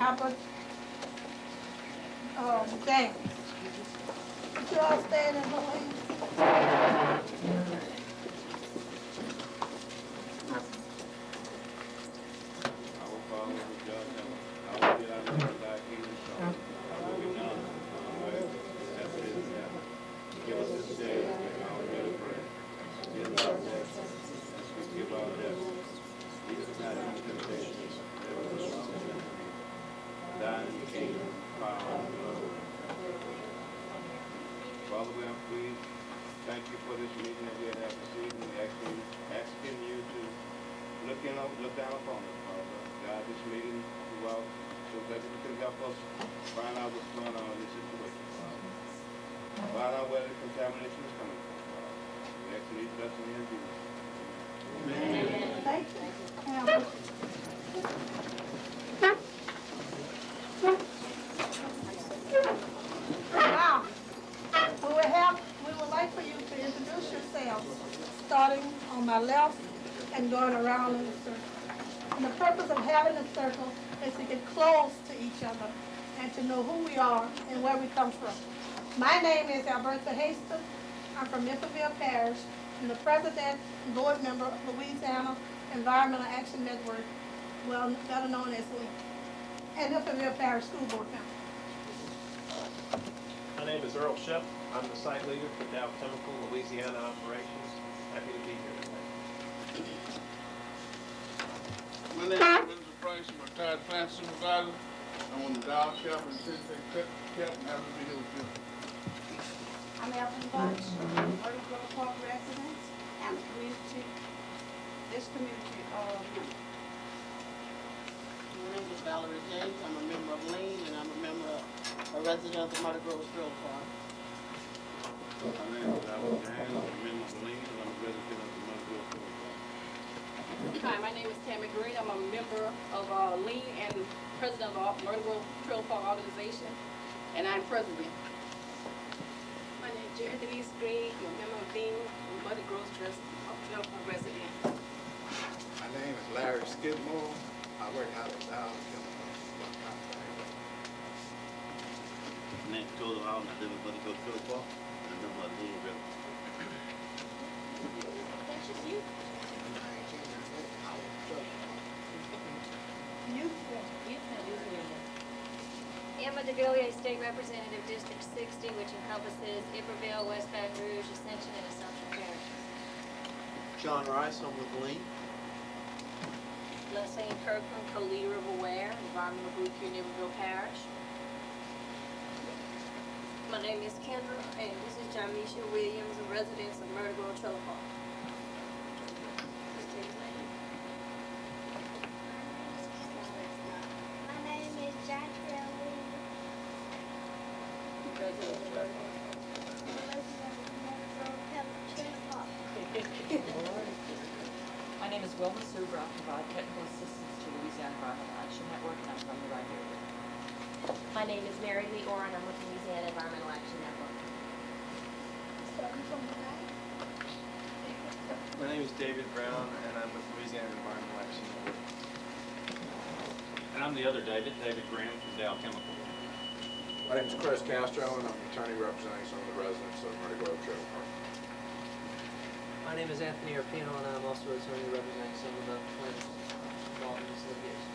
Albert James. Would you all stand and hold hands? Our Father which art in heaven, hallowed be thy name, thy kingdom come, thy will be done on earth as it is in heaven. Give us this day our daily bread. Forgive us our debts, as we forgive our debtors. Lead us not into temptation, but deliver us from evil. Thine is the kingdom, power, and glory. Father, we thank you for this meeting that we have had this evening. Asking you to look down upon us, Father. God, this meeting throughout, so that you can help us find out what's going on in this situation, Father. Find out where the contamination is coming from, Father. We ask these blessings in Jesus' name. Thank you. Now, we would like for you to introduce yourselves, starting on my left and going around in a circle. And the purpose of having a circle is to get close to each other and to know who we are and where we come from. My name is Alberta Haston. I'm from Myrtle Parish. I'm the president and board member of Louisiana Environmental Action Network, well, better known as LEAP, and Myrtle Parish School Board member. My name is Earl Shep. I'm the site leader for Dow Chemical Louisiana Operations. Happy to be here today. My name is Windsor Price. I'm a retired plant supervisor. I'm on the Dow Cap and Synthetic Cap and happy to be here with you. I'm Evelyn Bunch, Myrtle Park resident, and this community member. My name is Valerie James. I'm a member of Lean, and I'm a resident of the Myrtle Grove Trail Park. My name is Albert James. I'm a member of Lean, and I'm a resident of the Myrtle Grove. Hi, my name is Tammy Green. I'm a member of Lean and president of the Myrtle Grove Trail Park Organization, and I'm president. My name is Jerry Denise Green. I'm a member of Lean and Myrtle Grove Trail Park resident. My name is Larry Skidmore. I work out of Dow Chemical. My name is Total Hall, and I live in Myrtle Grove Trail Park, and I'm a member of Lean River. That's just you. Emma DeVilliers, State Representative, District 60, which encompasses Iberville, West Baton Rouge, Ascension, and Assumption Parish. John Rice, I'm with Lean. Leslie Kirkland, co-leader of AWARE, Environmental Group here in Iberville Parish. My name is Kendra, and this is Jamisha Williams, a resident of Myrtle Grove Trail Park. My name is Joshua Williams. My name is Wilma Suber. I provide technical assistance to Louisiana Environmental Action Network, and I'm from the right area. My name is Mary Lee Orr, and I'm with Louisiana Environmental Action Network. My name is David Brown, and I'm with Louisiana Environmental Action Network. And I'm the other David Graham from Dow Chemical. My name is Chris Castro, and I'm the attorney representing some of the residents of Myrtle Grove Trail Park. My name is Anthony Arpino, and I'm also an attorney representing some of the plaintiffs involved in this litigation.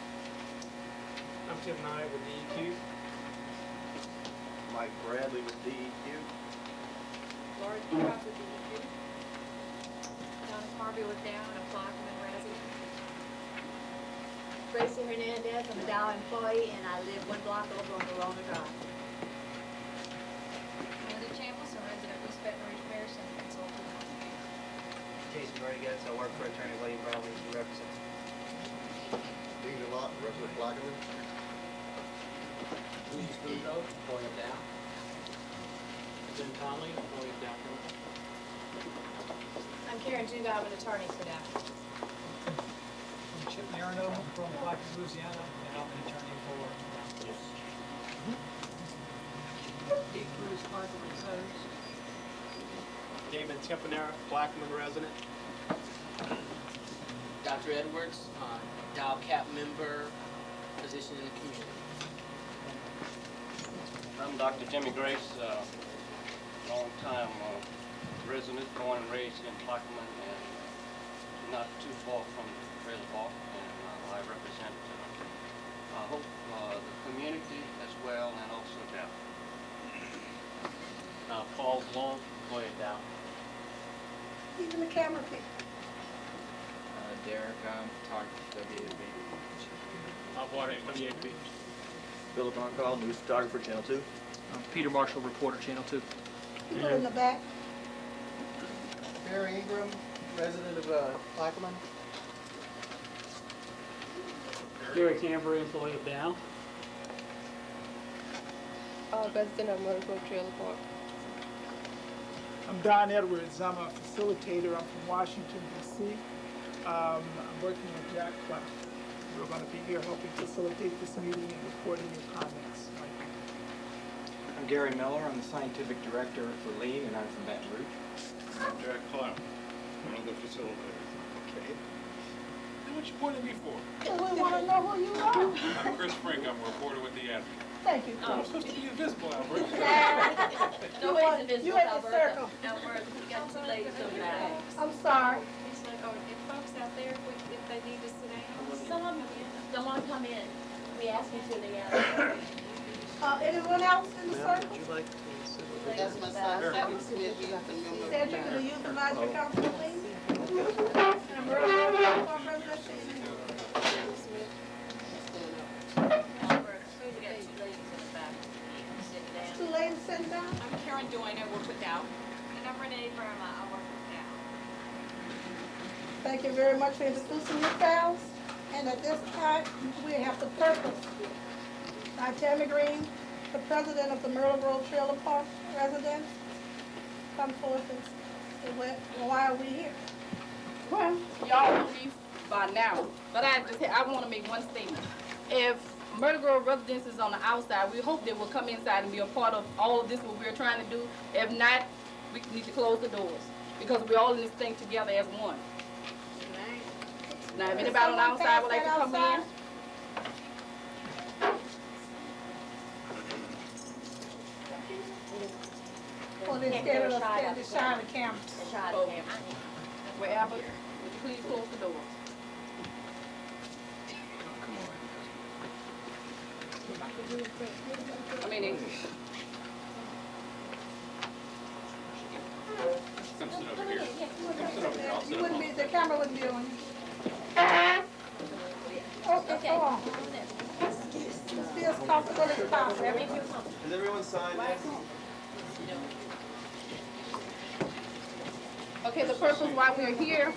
I'm Tim Knight with DEQ. Mike Bradley with DEQ. Laura Peacock with DEQ. Donna Harvey with Dow, and a Plaquemine resident. Gracie Hernandez, I'm a Dow employee, and I live one block over on Verona Drive. Linda Chambliss, a resident of East Baton Rouge Parish, and a consultant. Jason Rodriguez, I work for Attorney William Brown, who represents. Dean DeLotte, resident of Plaquemine. Louis Boudreaux, employee of Dow. Jim Conley, employee of Dow Chemical. I'm Karen Juga, I'm an attorney for Dow. I'm Chip Marino from Plaquemine, Louisiana, and I'm an attorney for Dow. Dick Cruz, Plaquemine Coast. David Tempanera, Plaquemine resident. Dr. Edwards, Dow Cap member, position in the community. I'm Dr. Jimmy Grace, long-time resident, born and raised in Plaquemine, and not too far from Trailer Park, and I represent, I hope, the community as well, and also Dow. Paul Long, go ahead, Dow. Even the camera people. Derek, photographer, WAB. Bob Water, WAB. Philip Oncall, news photographer, Channel 2. Peter Marshall, reporter, Channel 2. People in the back. Barry Ingram, resident of Plaquemine. Derek Amber, employee of Dow. Resident of Myrtle Trailer Park. I'm Don Edwards. I'm a facilitator. I'm from Washington, D.C. I'm working with Jack Clark. We're going to be here helping facilitate this meeting and recording your comments. I'm Gary Miller. I'm the scientific director for Lean, and I'm from Baton Rouge. I'm Jack Clark, one of the facilitators. Okay. What you pointing me for? We want to know who you are. I'm Chris Frank. I'm a reporter with the Advocate. Thank you. I'm supposed to be invisible, Albert. No, he's invisible, You at the Alberta. circle. Alberta, we got two ladies over there. I'm sorry. If folks out there, if they need to sit down. Someone come in. We ask you to the other. Anyone else in the circle? Would you like to sit over That's my son. I'm Smith. He's the member. Said you're going to utilize your council, please? And Myrtle Grove Park residency. Two ladies sitting down? I'm Karen Doyne, I work with Dow. And I'm Renee Burma, I work with Dow. Thank you very much for introducing yourselves. And at this time, we have the purpose. I'm Tammy Green, the president of the Myrtle Grove Trailer Park residents. Come forth and say, why are we here? Well, y'all know me by now, but I want to make one statement. If Myrtle Grove residents is on the outside, we hope they will come inside and be a part of all of this, what we're trying to do. If not, we need to close the doors because we're all in this thing together as one. Now, if anybody on the outside would like to come in. Or they scared of us, shy of the camera. Wherever, would you please close the door? I mean, Come sit over here. Come sit over here. I'll sit You up wouldn't on be, the camera wouldn't be on you. Okay, go on. Be as comfortable as possible. Is everyone signed in? okay, the purpose why we're here,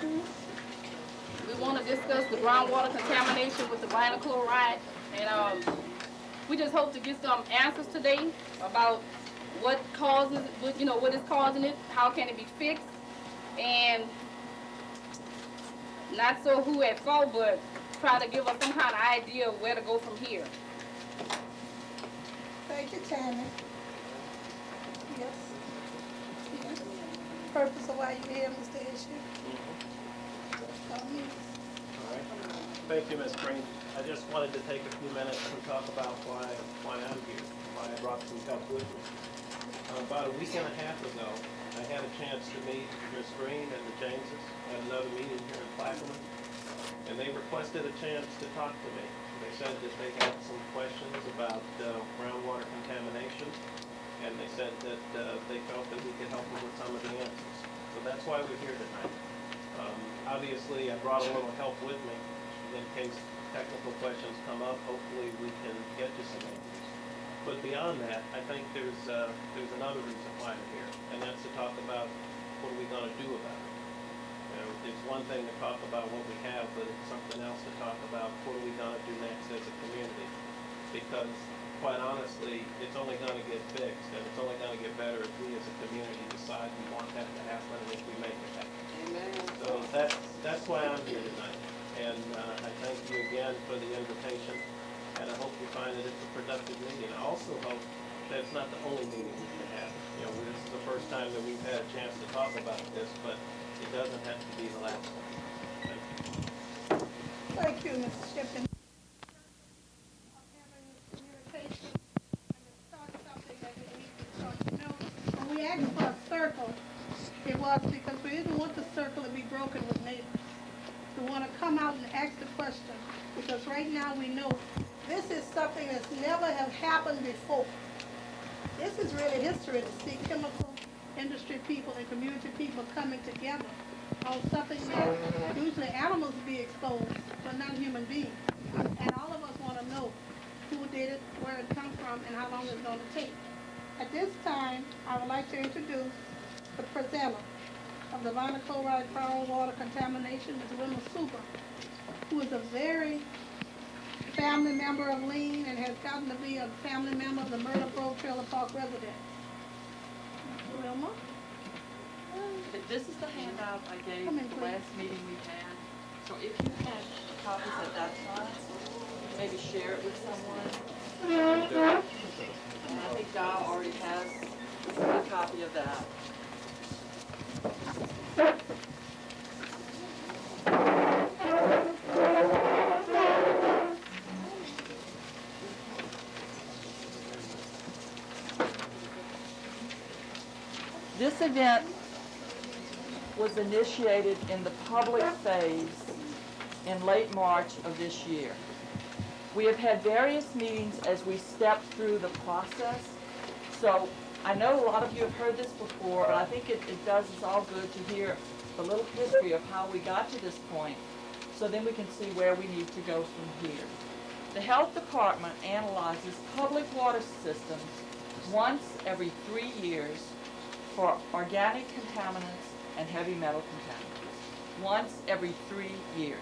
we want to discuss the groundwater contamination with the vinyl chloride, and we just hope to get some answers today about what causes, what is causing it, how can it be fixed, and not so who at fault, but try to give us some kind of idea of where to go from here. Thank you, Tammy. Yes. Yes. Purpose of why you're here, Mr. Issue. All right. Thank you, Ms. Green. I just wanted to take a few minutes and talk about why I'm here, why I brought some help with me. About a week and a half ago, I had a chance to meet Ms. Green and the Jameses at another meeting here in Plaquemine, and they requested a chance to talk to me. They said that they had some questions about groundwater contamination, and they said that they felt that we could help them with some of the answers. So that's why we're here tonight. Obviously, I brought a little help with me in case technical questions come up. Hopefully, we can get you some answers. But beyond that, I think there's another reason why I'm here, and that's to talk about what are we going to do about it. It's one thing to talk about what we have, but it's something else to talk about what are we going to do next as a community. Because, quite honestly, it's only going to get fixed, and it's only going to get better if we as a community decide we want that to happen and if we make it happen. Amen. So that's why I'm here tonight. And I thank you again for the invitation, and I hope you find that it's a productive meeting. I also hope that it's not the only meeting we can have. This is the first time that we've had a chance to talk about this, but it doesn't have to be the last one. Thank you, Mrs. Shippen. Of having this communication and to start something that we need to start. You know, when we asked for a circle, it was because we didn't want the circle to be broken with neighbors. We want to come out and ask the question, because right now we know this is something that's never have happened before. This is really history to see chemical industry people and community people coming together on something that usually animals be exposed, but not human beings. And all of us want to know who did it, where it come from, and how long it's going to take. At this time, I would like to introduce the presenter of the vinyl chloride groundwater contamination, Ms. Wilma Suba, who is a very family member of Lean and has gotten to be a family member of the Myrtle Grove Trailer Park resident. Wilma? This is the handout I gave Come in, the please. last meeting we had. So if you had copies at that time, maybe share it with someone. And I think Dow already has a copy of that. This event was initiated in the public phase in late March of this year. We have had various meetings as we step through the process. So I know a lot of you have heard this before, but I think it does us all good to hear the little history of how we got to this point, so then we can see where we need to go from here. The health department analyzes public water systems once every 3 years for organic contaminants and heavy metal contaminants. Once every 3 years.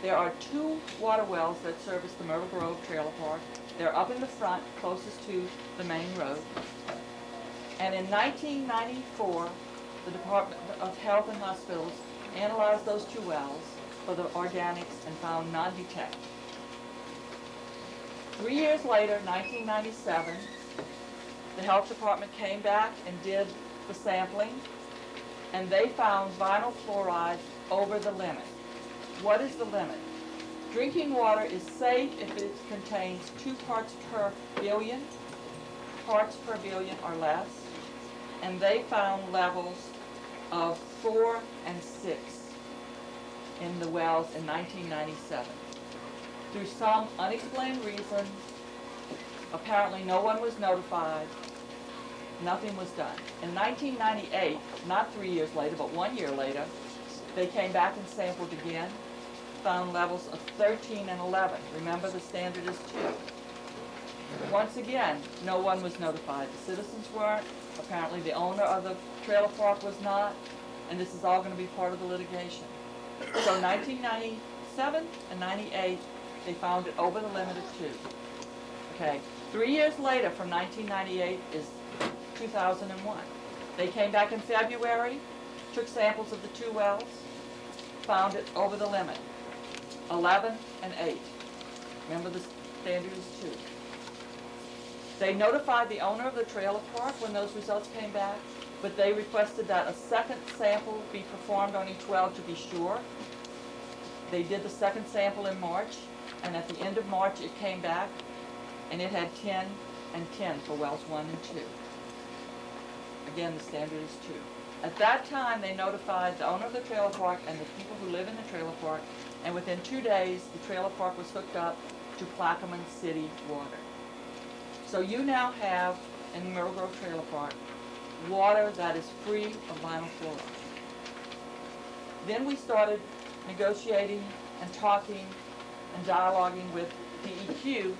There are 2 water wells that service the Myrtle Grove Trailer Park. They're up in the front, closest to the main road. And in 1994, the Department of Health and Hospitals analyzed those 2 wells for the organics and found non-detect. 3 years later, 1997, the health department came back and did the sampling, and they found vinyl chloride over the limit. What is the limit? Drinking water is safe if it contains 2 parts per billion or less, and they found levels of 4 and 6 in the wells in 1997. Through some unexplained reason, apparently no one was notified, nothing was done. In 1998, not 3 years later, but 1 year later, they came back and sampled again, found levels of 13 and 11. Remember, the standard is 2. Once again, no one was notified. The citizens weren't. Apparently the owner of the trailer park was not. And this is all going to be part of the litigation. So 1997 and 98, they found it over the limit of 2. Okay, 3 years later from 1998 is 2001. They came back in February, took samples of the 2 wells, found it over the limit, 11 and 8. Remember, the standard is 2. They notified the owner of the trailer park when those results came back, but they requested that a second sample be performed on each well to be sure. They did the second sample in March, and at the end of March it came back, and it had 10 and 10 for wells 1 and 2. Again, the standard is 2. At that time, they notified the owner of the trailer park and the people who live in the trailer park, and within 2 days, the trailer park was hooked up to Plaquemine City water. So you now have, in Myrtle Grove Trailer Park, water that is free of vinyl chloride. Then we started negotiating and talking and dialoguing with DEQ,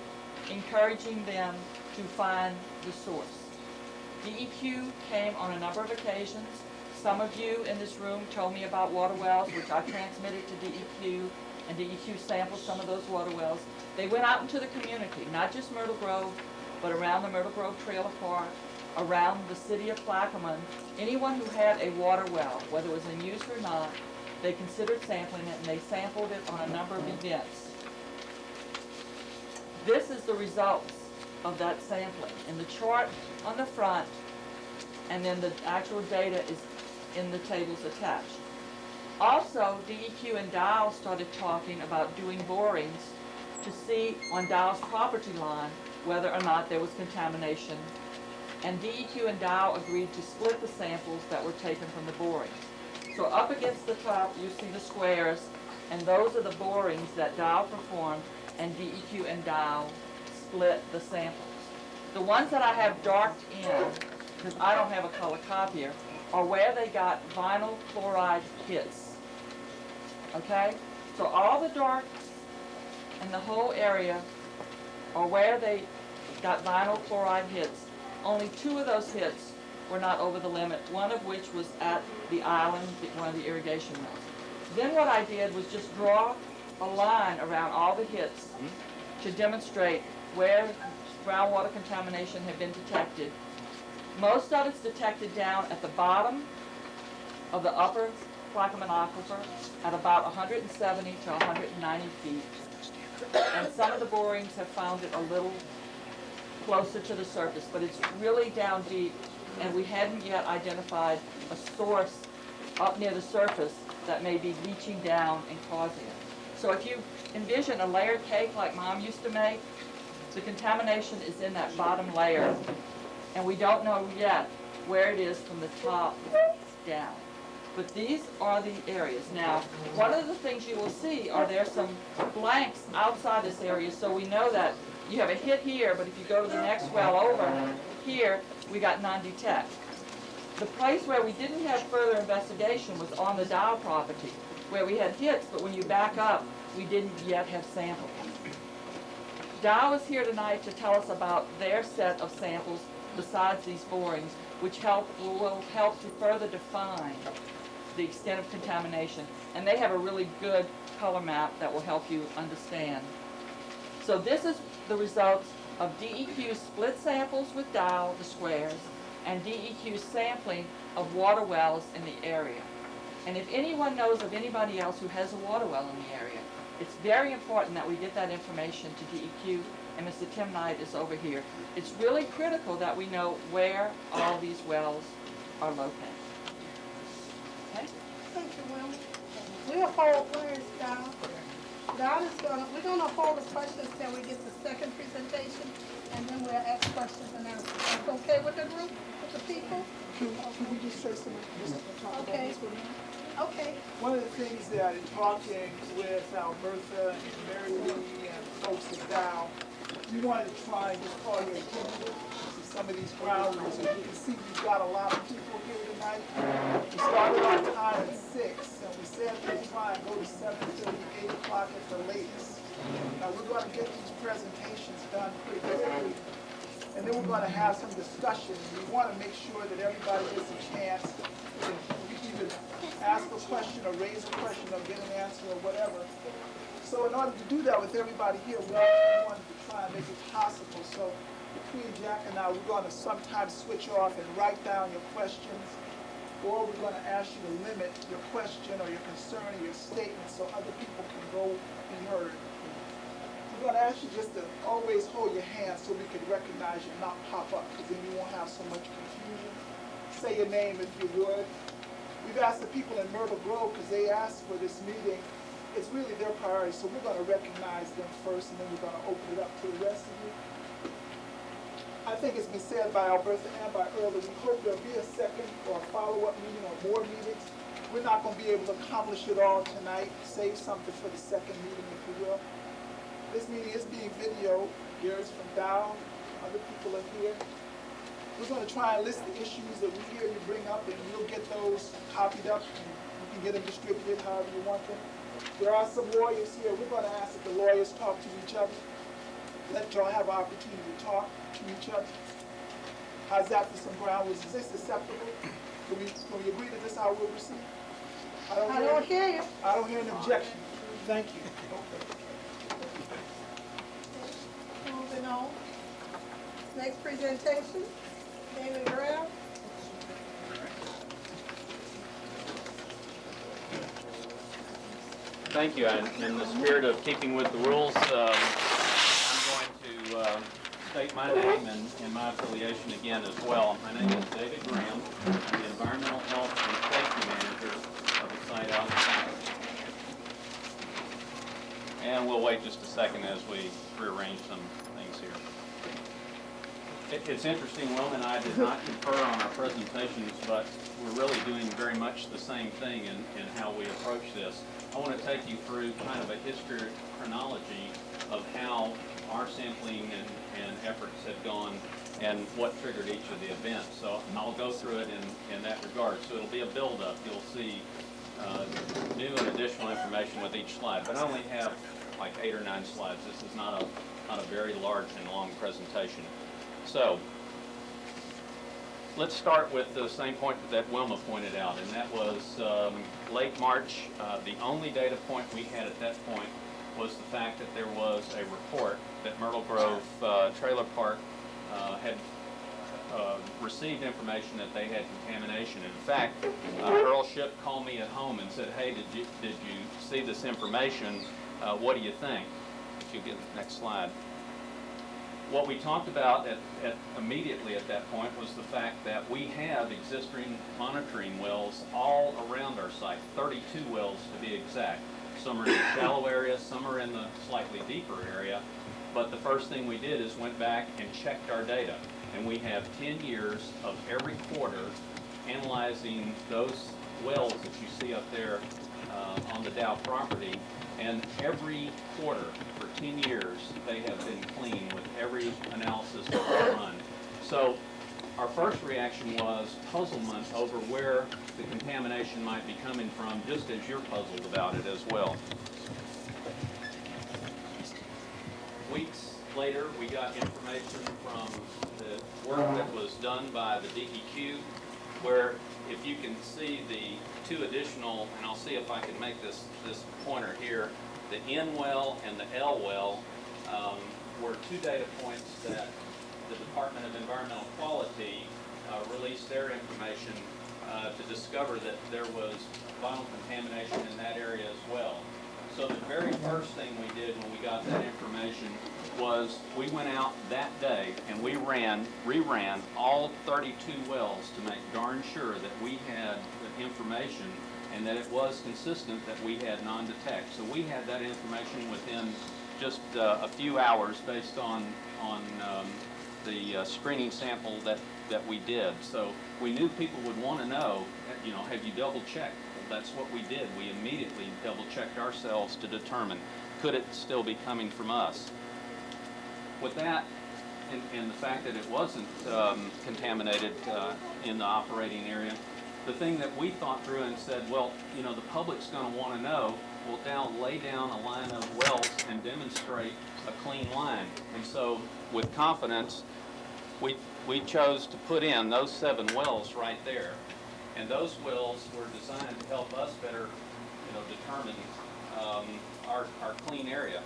encouraging them to find the source. DEQ came on a number of occasions. Some of you in this room told me about water wells, which I transmitted to DEQ, and DEQ sampled some of those water wells. They went out into the community, not just Myrtle Grove, but around the Myrtle Grove Trailer Park, around the city of Plaquemine. Anyone who had a water well, whether it was in use or not, they considered sampling it, and they sampled it on a number of events. This is the results of that sampling. In the chart on the front, and then the actual data is in the tables attached. Also, DEQ and Dow started talking about doing borings to see on Dow's property line whether or not there was contamination. And DEQ and Dow agreed to split the samples that were taken from the borings. So up against the top, you see the squares, and those are the borings that Dow performed, and DEQ and Dow split the samples. The ones that I have darked in, because I don't have a color copier, are where they got vinyl chloride hits. Okay? So all the darks in the whole area are where they got vinyl chloride hits. Only 2 of those hits were not over the limit, one of which was at the island, one of the irrigation wells. Then what I did was just draw a line around all the hits to demonstrate where groundwater contamination had been detected. Most of it's detected down at the bottom of the upper Plaquemine Aquifer at about 170 to 190 feet. And some of the borings have found it a little closer to the surface, but it's really down deep, and we hadn't yet identified a source up near the surface that may be leaching down and causing it. So if you envision a layered cake like Mom used to make, the contamination is in that bottom layer, and we don't know yet where it is from the top down. But these are the areas. Now, one of the things you will see are there some blanks outside this area, so we know that you have a hit here, but if you go to the next well over here, we got non-detect. The place where we didn't have further investigation was on the Dow property, where we had hits, but when you back up, we didn't yet have samples. Dow is here tonight to tell us about their set of samples besides these borings, which will help to further define the extent of contamination. And they have a really good color map that will help you understand. So this is the results of DEQ's split samples with Dow, the squares, and DEQ's sampling of water wells in the area. And if anyone knows of anybody else who has a water well in the area, it's very important that we get that information to DEQ, and Mr. Tim Knight is over here. It's really critical that we know where all these wells are located. Okay? Thank you, Wilma. We'll hold words down. We're gonna hold the questions till we get the second presentation, and then we'll ask questions and answers. That's okay with the group, with the people? Can we just say something, just talk about Okay. this for a minute? Okay. One of the things that in talking with Alberta and Mary Lee and folks at Dow, we wanted to try and just call your attention to some of these ground rules. As you can see, we've got a lot of people here tonight. We started our time at 6, and we said we'd try and go to 7:30, 8 o'clock at the latest. Now, we're going to get these presentations done pretty quickly, and then we're going to have some discussion. We want to make sure that everybody gets a chance to either ask a question or raise a question or get an answer or whatever. So in order to do that with everybody here, we wanted to try and make it possible. So between Jack and I, we're going to sometimes switch off and write down your questions, or we're going to ask you to limit your question or your concern or your statement so other people can go be heard. We're going to ask you just to always hold your hand so we can recognize you and not pop up, because then you won't have so much confusion. Say your name if you would. We've asked the people in Myrtle Grove, because they asked for this meeting. It's really their priority, so we're going to recognize them first, and then we're going to open it up to the rest of you. I think it's been said by Alberta and by Earl that we hope there'll be a second or a follow-up meeting or more meetings. We're not going to be able to accomplish it all tonight. Save something for the second meeting, if you will. This meeting is being videoed. Gary's from Dow. Other people are here. We're going to try and list the issues that we hear you bring up, and you'll get those copied up, and you can get them distributed however you want them. There are some lawyers here. We're going to ask that the lawyers talk to each other. Let y'all have an opportunity to talk to each other. How's that for some ground rules? Is this acceptable? Can we agree that this is how we'll proceed? I don't hear you. I don't hear an objection. Thank you. Moving on. Next presentation, David Graham. Thank you. In the spirit of keeping with the rules, I'm going to state my name and my affiliation again as well. My name is David Graham. I'm the Environmental Health and Safety Manager of the site out. And we'll wait just a second as we rearrange some things here. It's interesting, Will and I did not confer on our presentations, but we're really doing very much the same thing in how we approach this. I want to take you through kind of a history chronology of how our sampling and efforts have gone and what triggered each of the events. So I'll go through it in that regard. So it'll be a build-up. You'll see new and additional information with each slide, but I only have like 8 or 9 slides. This is not a very large and long presentation. So let's start with the same point that Wilma pointed out, and that was late March. The only data point we had at that point was the fact that there was a report that Myrtle Grove Trailer Park had received information that they had contamination. In fact, Earl Ship called me at home and said, "Hey, did you see this information? What do you think?" If you get the next slide. What we talked about immediately at that point was the fact that we have existing monitoring wells all around our site, 32 wells to be exact. Some are in the shallow area, some are in the slightly deeper area. But the first thing we did is went back and checked our data. And we have 10 years of every quarter analyzing those wells that you see up there on the Dow property. And every quarter for 10 years, they have been clean with every analysis that we run. So our first reaction was puzzlement over where the contamination might be coming from, just as you're puzzled about it as well. Weeks later, we got information from the work that was done by the DEQ, where if you can see the 2 additional, and I'll see if I can make this pointer here, the N well and the L well were 2 data points that the Department of Environmental Quality released their information to discover that there was vinyl contamination in that area as well. So the very first thing we did when we got that information was we went out that day and we reran all 32 wells to make darn sure that we had the information and that it was consistent that we had non-detect. So we had that information within just a few hours based on the screening sample that we did. So we knew people would want to know, you know, have you double-checked? Well, that's what we did. We immediately double-checked ourselves to determine, could it still be coming from us? With that, and the fact that it wasn't contaminated in the operating area, the thing that we thought through and said, well, you know, the public's going to want to know, well, now lay down a line of wells and demonstrate a clean line. And so with confidence, we chose to put in those 7 wells right there. And those wells were designed to help us better, you know, determine our clean area.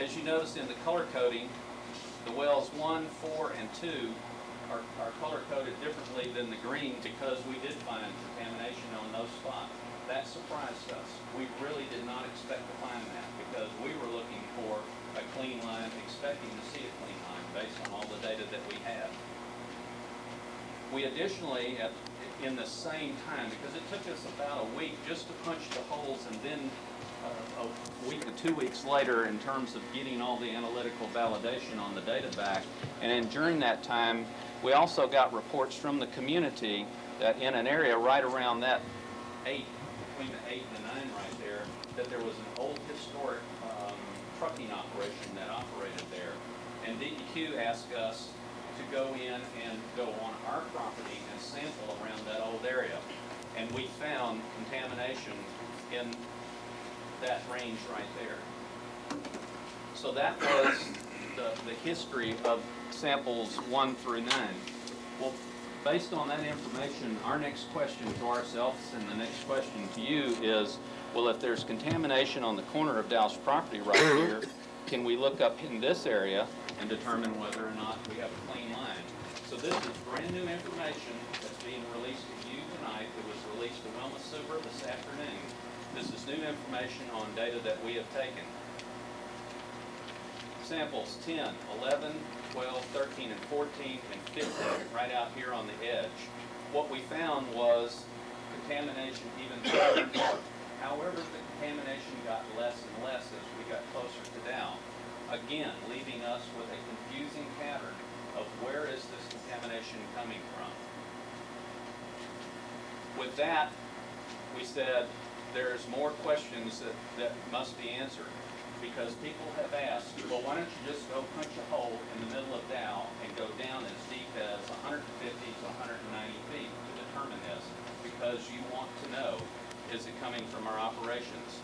As you notice in the color coding, the wells 1, 4, and 2 are color coded differently than the green because we did find contamination on those spots. That surprised us. We really did not expect to find that because we were looking for a clean line, expecting to see a clean line based on all the data that we had. We additionally, in the same time, because it took us about a week just to punch the holes, and then a week to 2 weeks later in terms of getting all the analytical validation on the data back. And then during that time, we also got reports from the community that in an area right around that 8, between the 8 and the 9 right there, that there was an old historic trucking operation that operated there. And DEQ asked us to go in and go on our property and sample around that old area. And we found contamination in that range right there. So that was the history of samples 1 through 9. Well, based on that information, our next question to ourselves and the next question to you is, well, if there's contamination on the corner of Dow's property right here, can we look up in this area and determine whether or not we have a clean line? So this is brand new information that's being released to you tonight. It was released to Wilma Super this afternoon. This is new information on data that we have taken. Samples 10, 11, 12, 13, and 14, and 15, right out here on the edge. What we found was contamination even further north. However, the contamination got less and less as we got closer to Dow, again, leaving us with a confusing pattern of where is this contamination coming from. With that, we said there's more questions that must be answered, because people have asked, well, why don't you just go punch a hole in the middle of Dow and go down as deep as 150 to 190 feet to determine this, because you want to know, is it coming from our operations?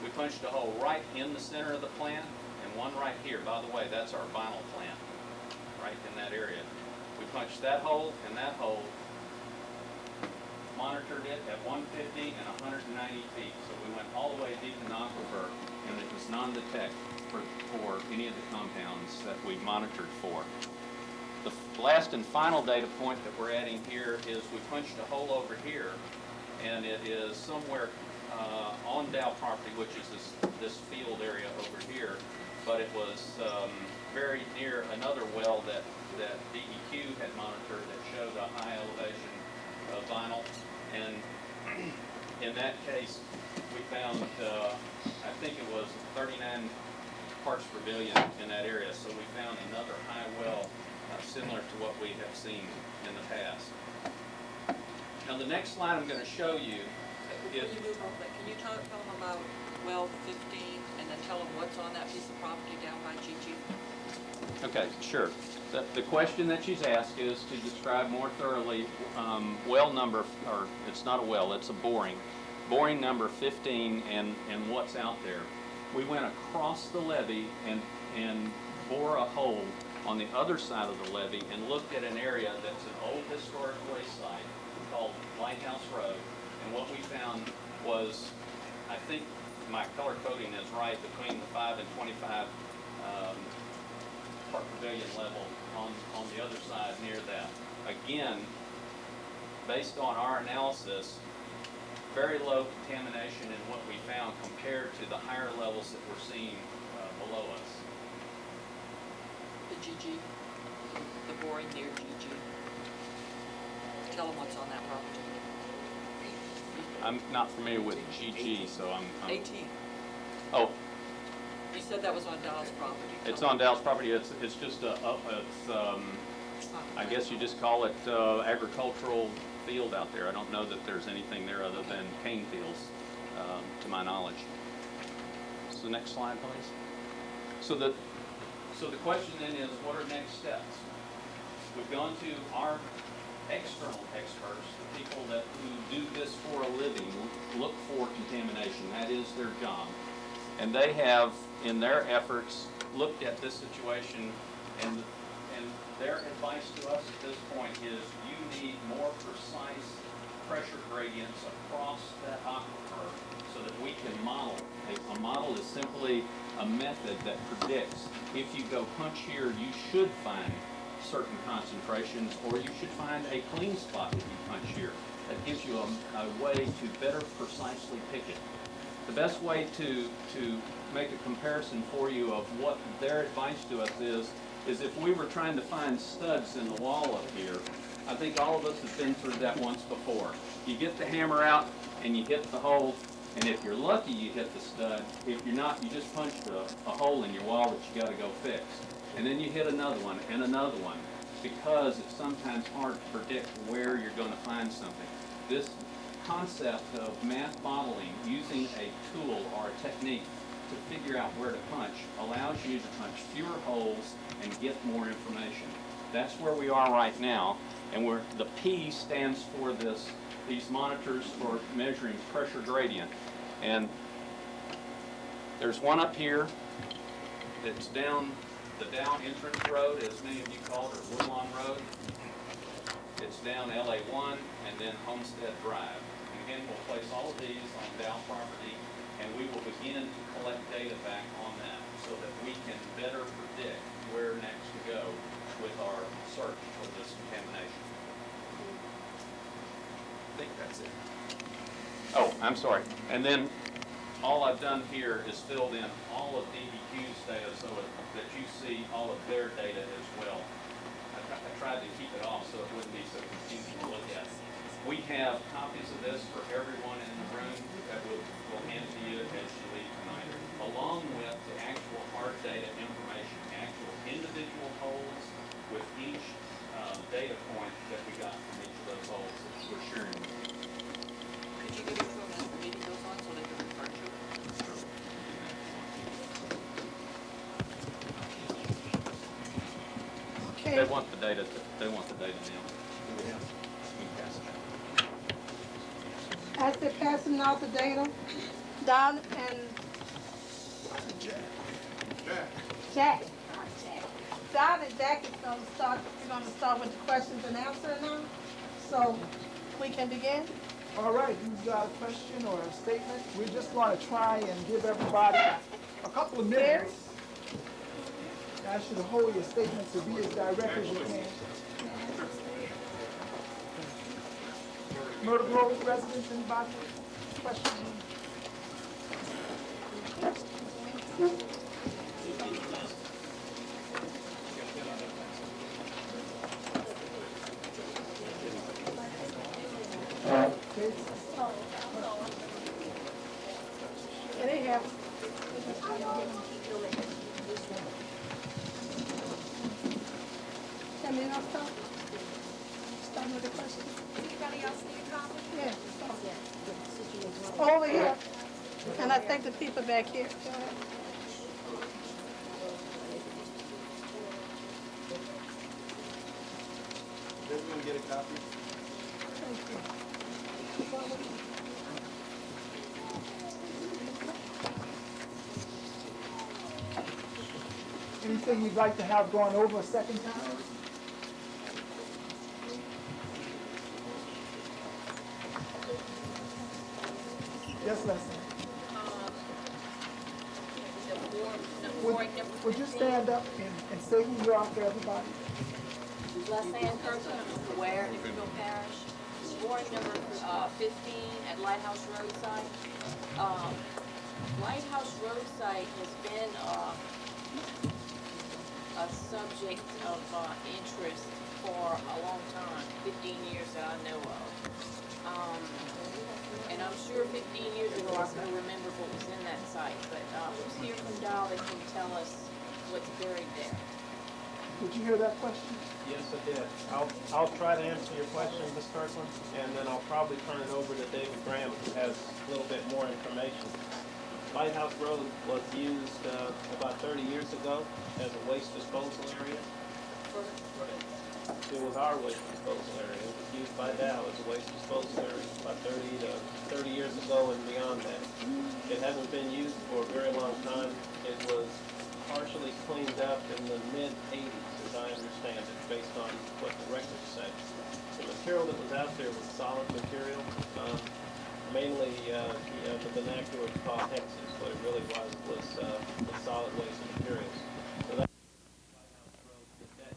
We punched a hole right in the center of the plant and one right here. By the way, that's our vinyl plant, right in that area. We punched that hole and that hole, monitored it at 150 and 190 feet. So we went all the way deep in the aquifer, and it was non-detect for any of the compounds that we monitored for. The last and final data point that we're adding here is we punched a hole over here, and it is somewhere on Dow property, which is this field area over here, but it was very near another well that DEQ had monitored that showed a high elevation of vinyl, and in that case we found I think it was 39 parts per billion in that area, so we found another high well similar to what we have seen in the past. Now the next slide I'm going to show you is... Can you tell them about well 15 and then tell them what's on that piece of property down by GG? Okay, sure. The question that she's asked is to describe more thoroughly well number, or it's not a well, it's a boring number 15 and what's out there. We went across the levee and bore a hole on the other side of the levee and looked at an area that's an old historic waste site called Lighthouse Road. And what we found was, I think my color coding is right, between the 5 and 25 part per billion level on the other side near that. Again, based on our analysis, very low contamination in what we found compared to the higher levels that we're seeing below us. The GG, the boring near GG. Tell them what's on that property. I'm not familiar with GG, so I'm 18. Oh. You said that was on Dow's property. It's on Dow's property. It's just I guess you just call it agricultural field out there. I don't know that there's anything there other than cane fields, to my knowledge. So next slide, please. So the question then is, what are next steps? We've gone to our external experts, the people who do this for a living, look for contamination. That is their job. And they have, in their efforts, looked at this situation, and their advice to us at this point is you need more precise pressure gradients across that aquifer so that we can model. A model is simply a method that predicts if you go punch here, you should find certain concentrations, or you should find a clean spot if you punch here. That gives you a way to better precisely pick it. The best way to make a comparison for you of what their advice to us is if we were trying to find studs in the wall up here. I think all of us have been through that once before. You get the hammer out and you hit the hole, and if you're lucky you hit the stud. If you're not, you just punched a hole in your wall that you got to go fix. And then you hit another one and another one, because it's sometimes hard to predict where you're going to find something. This concept of math modeling, using a tool or a technique to figure out where to punch, allows you to punch fewer holes and get more information. That's where we are right now, and the P stands for these monitors for measuring pressure gradient. And there's one up here that's down the Dow entrance road, as many of you call it, or Woodlawn Road. It's down LA1 and then Homestead Drive. And again, we'll place all of these on Dow property, and we will begin to collect data back on that so that we can better predict where next to go with our search for this contamination. I think that's it. Oh, I'm sorry. And then all I've done here is filled in all of DEQ's data so that you see all of their data as well. I tried to keep it off so it wouldn't be so confusing to look at. We have copies of this for everyone in the room that we'll hand to you as you leave tonight, along with the actual hard data information, actual individual holes with each data point that we got from each of those holes that we're sharing. Could you give it to them as the meeting goes on so they can refer to it? Okay. They want the data. They want the data now. Yeah. We can pass it out. As they're passing out the data, Don and Jack. Don and Jack is gonna start, we're gonna start with the questions and answers now. So we can begin. All right, you've got a question or a statement? We're just going to try and give everybody a couple of minutes. I should hold your statement to be as direct as you can. Myrtle Grove residents, anybody? Questions? Yeah, they have. Can we not start? Start with the question. Anybody else need a copy? Yeah. Over here. And I think the people back here. Go ahead. Did everyone get a copy? Thank you. Anything you'd like to have gone over a second time? Yes, Leslie. Would you stand up and say who you are for everybody? Lesanne Kirkland, I'm from Ware, Nickerville Parish. Warrant number 15 at Lighthouse Roadside. Lighthouse Roadside has been a subject of interest for a long time, 15 years that I know of. And I'm sure 15 years ago I can remember what was in that site, but who's here from Dow that can tell us what's buried there? Did you hear that question? Yes, I did. I'll try to answer your question, Ms. Kirkland, and then I'll probably turn it over to David Graham, who has a little bit more information. Lighthouse Road was used about 30 years ago as a waste disposal area. It was our waste disposal area. It was used by Dow as a waste disposal area about 30 years ago and beyond that. It hasn't been used for a very long time. It was partially cleaned up in the mid-'80s, as I understand it, based on what the records say. The material that was out there was solid material, mainly the vernacular is called hexes. What it really was solid waste materials. So that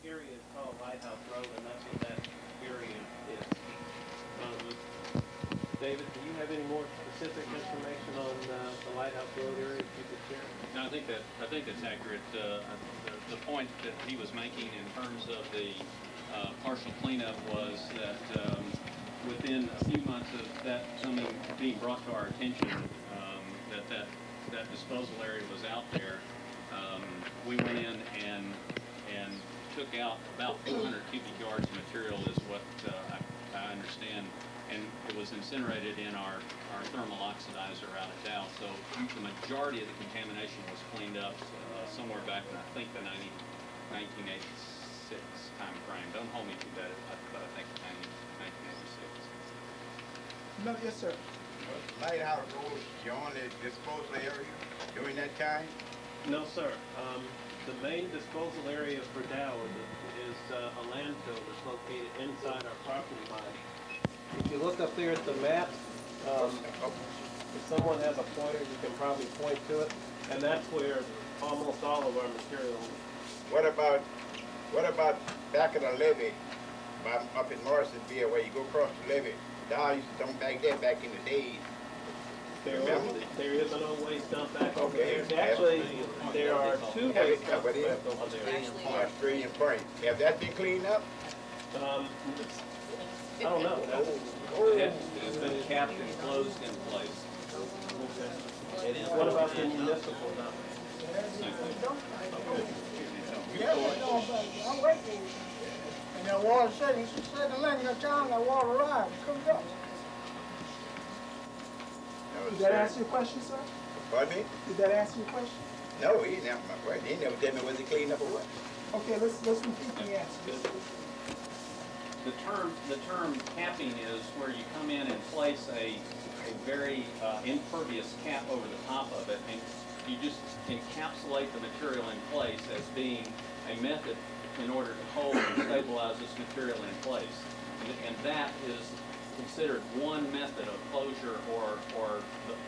area is called Lighthouse Road, and that's what that area is. David, do you have any more specific information on the Lighthouse Road area that you could share? No, I think that's accurate. The point that he was making in terms of the partial cleanup was that within a few months of that being brought to our attention, that disposal area was out there, we went in and took out about 400 cubic yards of material is what I understand, and it was incinerated in our thermal oxidizer out at Dow. So the majority of the contamination was cleaned up somewhere back in, I think, the 1986 time frame. Don't hold me to that, but I think 1986. No, yes, sir. Lighthouse Road, you on the disposal area during that time? No, sir. The main disposal area for Dow is a landfill that's located inside our property line. If you look up there at the map, if someone has a pointer, you can probably point to it, and that's where almost all of our material. What about back of the levee, up in Morrisonville, where you go across the levee? Dow used to dump back there back in the days. There is an old waste dump back over there. Actually, there are two waste dumps back over there. Australian Springs. Have that been cleaned up? I don't know. It's been capped and closed in place. Okay. What about the municipal now? I'm waiting. And that water said, she said the length of time that water arrived, comes up. Did that answer your question, sir? Pardon me? Did that answer your question? No, he didn't answer my question. He never tell me was it cleaned up or what. Okay, let's repeat the answer. The term capping is where you come in and place a very impervious cap over the top of it, and you just encapsulate the material in place as being a method in order to hold and stabilize this material in place. And that is considered one method of closure or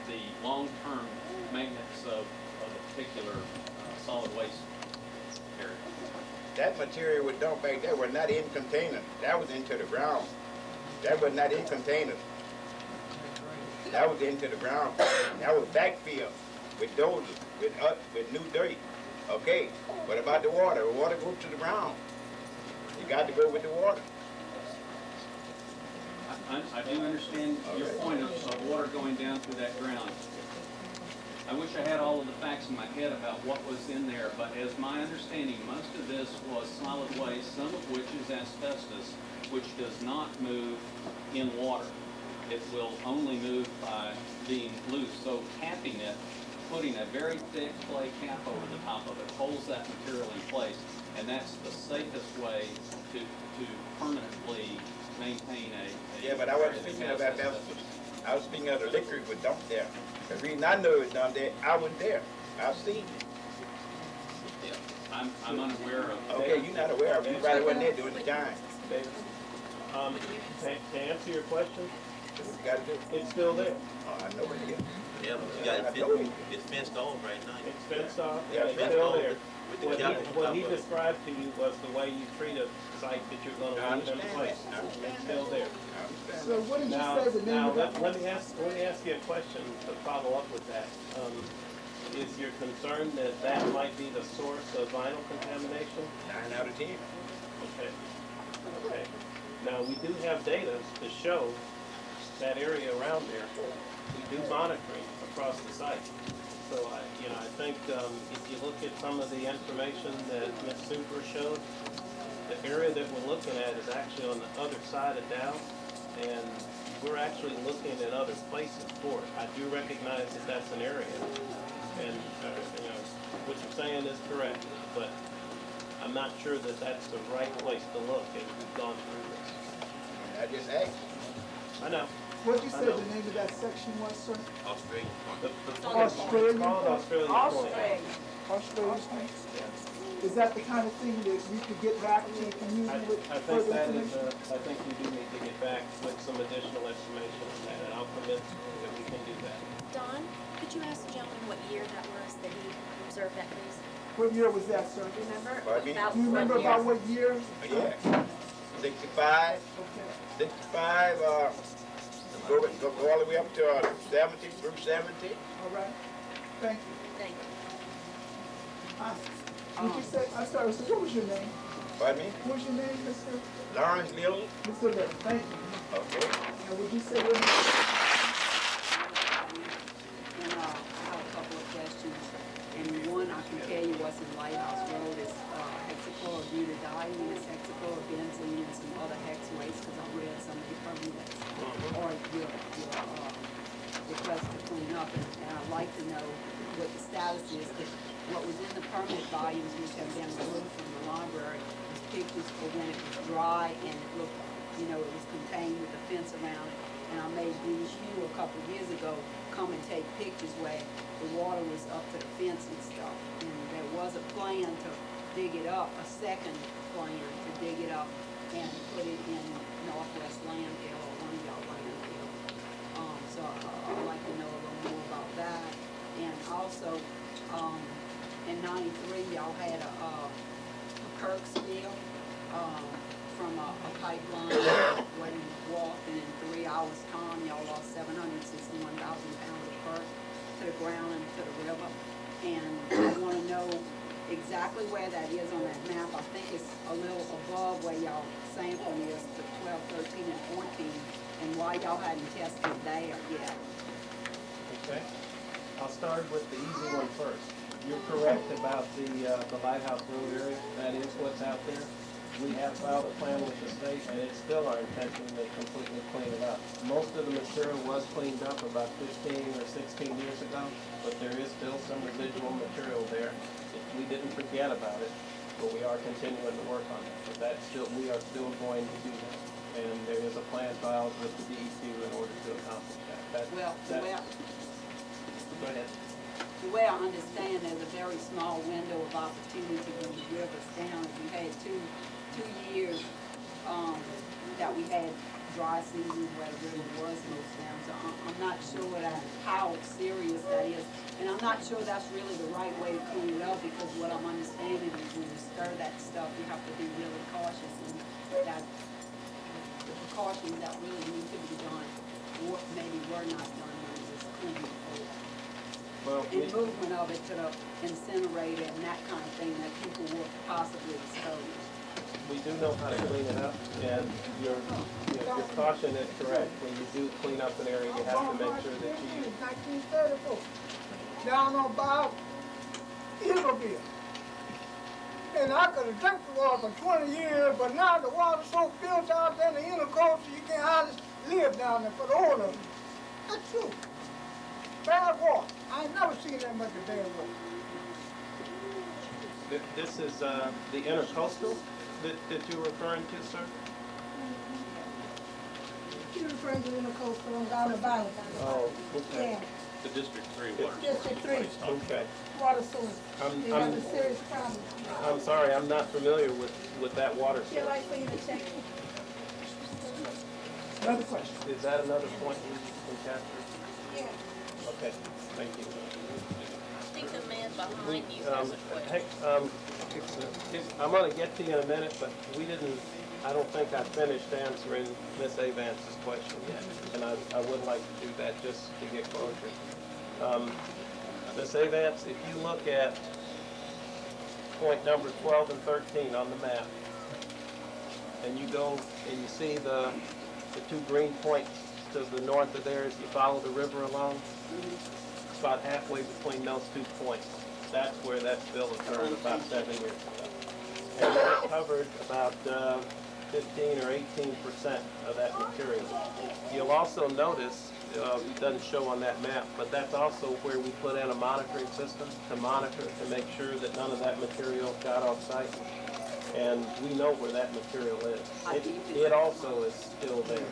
the long-term maintenance of a particular solid waste area. That material was dumped back there was not in containers. That was into the ground. That was not in containers. That was into the ground. That was backfilled with dozers, with new dirt. Okay, what about the water? The water goes to the ground. You got to go with the water. I do understand your point of water going down through that ground. I wish I had all of the facts in my head about what was in there, but as my understanding, most of this was solid waste, some of which is asbestos, which does not move in water. It will only move by being loose. So capping it, putting a very thick clay cap over the top of it, holds that material in place, and that's the safest way to permanently maintain a Yeah, but I wasn't speaking of asbestos. I was speaking of the liquor was dumped there. The reason I know it was dumped there, I was there. I've seen it. Yeah, I'm unaware of. Okay, you're not aware of it. You probably wasn't there during the time. David, to answer your question, What you got to do? it's still there. Oh, I know it is. Yeah, but you got it's fenced off right now. It's fenced off, Yeah, it's fenced still off there. with the What cap he, on what top he of it. described to you was the way you treat a site that you're gonna I leave in understand place. that. I understand It's still there. So what did you Now, say the name now of that? let me ask you a question to follow up with that. Is your concern that that might be the source of vinyl contamination? 9 out of 10. Okay. Okay. Now, we do have data to show that area around there. We do monitoring across the site. So I think if you look at some of the information that Ms. Super showed, the area that we're looking at is actually on the other side of Dow, and we're actually looking at other places for it. I do recognize that that's an area, and what you're saying is correct, but I'm not sure that that's the right place to look as we've gone through this. I just asked. I know. What you said the name of that section was, sir? Australian. Australian. It's called Australian Point. Australian Point. Is that the kind of thing that we could get back to the community with I think further that is, information? I think we do need to get back with some additional information on that, and I'll commit that we can do that. Don, could you ask the gentleman what year that was that he observed that, please? What year was that, sir? Remember? Pardon me? About Do you remember what year? about what year? Yeah. 65. Okay. 65, go all the way up to 70, through 70. All right. Thank you. Thank you. Did you say, I'm sorry, so what was your name? Pardon me? What was your name, Mr.? Lawrence Little. Mr. Little, thank you. Okay. And would you say what? And I have a couple of questions. And one, I can tell you what's in Lighthouse Road is hexachlorobutadiene, hexachlorobenzene, and some other hex wastes, because I read some of the permits or your request to clean up. And I'd like to know what the status is, because what was in the permit volumes, which have been removed from the library, was pictures for when it was dry and it looked, it was contained with a fence around it. And I made these a couple of years ago come and take pictures where the water was up to the fence and stuff. And there was a plan to dig it up, a second plan to dig it up and put it in Northwest Landfill or one of y'all landfill. So I'd like to know a little more about that. And also, in '93, y'all had a Kirk spill from a pipeline when walked, and in 3 hours' time, y'all lost 761,000 pounds of Kirk to the ground and to the river. And I want to know exactly where that is on that map. I think it's a little above where y'all sampling is, the 12, 13, and 14, and why y'all hadn't tested there yet. Okay. I'll start with the easy one first. You're correct about the Lighthouse Road area. That is what's out there. We have filed a plan with the state, and it's still our intention to completely clean it up. Most of the material was cleaned up about 15 or 16 years ago, but there is still some residual material there. We didn't forget about it, but we are continuing to work on it. But that's still, we are still going to do that. And there is a plan filed with the DEQ in order to accomplish that. Go ahead. The way I understand, there's a very small window of opportunity when the river's down. We had two years that we had dry seasons where the river was most down. So I'm not sure how serious that is. And I'm not sure that's really the right way to clean it up, because what I'm understanding is when you stir that stuff, you have to be really cautious, and that the precautions that really need to be done maybe were not done when it was cleaned before. Well, and movement of it to the incinerator and that kind of thing that people were possibly exposed. We do know how to clean it up, and your caution is correct. When you do clean up an area, you have to make sure that you use. 1934, down on by Eagleville. And I could have drank the water for 20 years, but now the water's so filtered out there in the inner coast, you can't hardly live down there for the whole of it. That's true. Bad water. I ain't never seen that much of bad water. This is the intercoastal that you're referring to, sir? You're referring to intercoastal on down the valley. Oh, okay. Yeah. The District 3 water. District 3. Okay. Water source. They have a serious problem. I'm sorry, I'm not familiar with that water You'd source. like for you to check it? Another question. Is that another point we captured? Yeah. Okay, thank you. I think the man behind you has a question. Hey, I'm gonna get to you in a minute, but I don't think I finished answering Ms. Avance's question yet, and I would like to do that just to get closure. Ms. Avance, if you look at point number 12 and 13 on the map, and you go and you see the two green points to the north of there as you follow the river along, it's about halfway between those 2 points. That's where that spill occurred about 7 years ago. And it covered about 15 or 18% of that material. You'll also notice, it doesn't show on that map, but that's also where we put in a monitoring system to monitor, to make sure that none of that material got off site. And we know where that material is. It also is still there.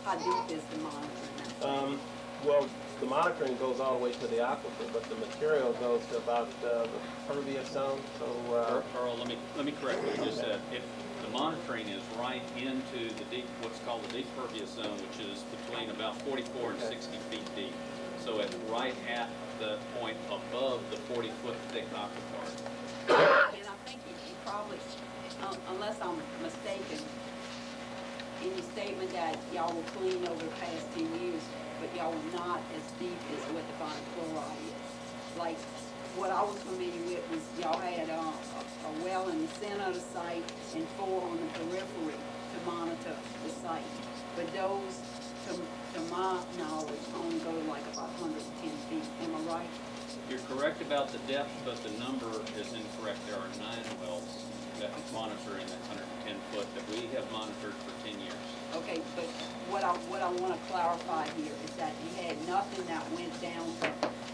How deep is the monitoring? Well, the monitoring goes all the way to the aquifer, but the material goes to about the pervious zone. So, Earl, let me correct what you just said. If the monitoring is right into the deep, what's called the deep pervious zone, which is between about 44 and 60 feet deep. So it's right at the point above the 40-foot thick aquifer. And I think you probably, unless I'm mistaken, in your statement that y'all were clean over the past 10 years, but y'all were not as deep as what the fine chloride is. Like, what I was familiar with was y'all had a well in the center of the site and 4 on the periphery to monitor the site. But those, to my knowledge, only go to like about 110 feet. Am I right? You're correct about the depth, but the number is incorrect. There are 9 wells that monitor in that 110 foot that we have monitored for 10 years. Okay, but what I want to clarify here is that you had nothing that went down to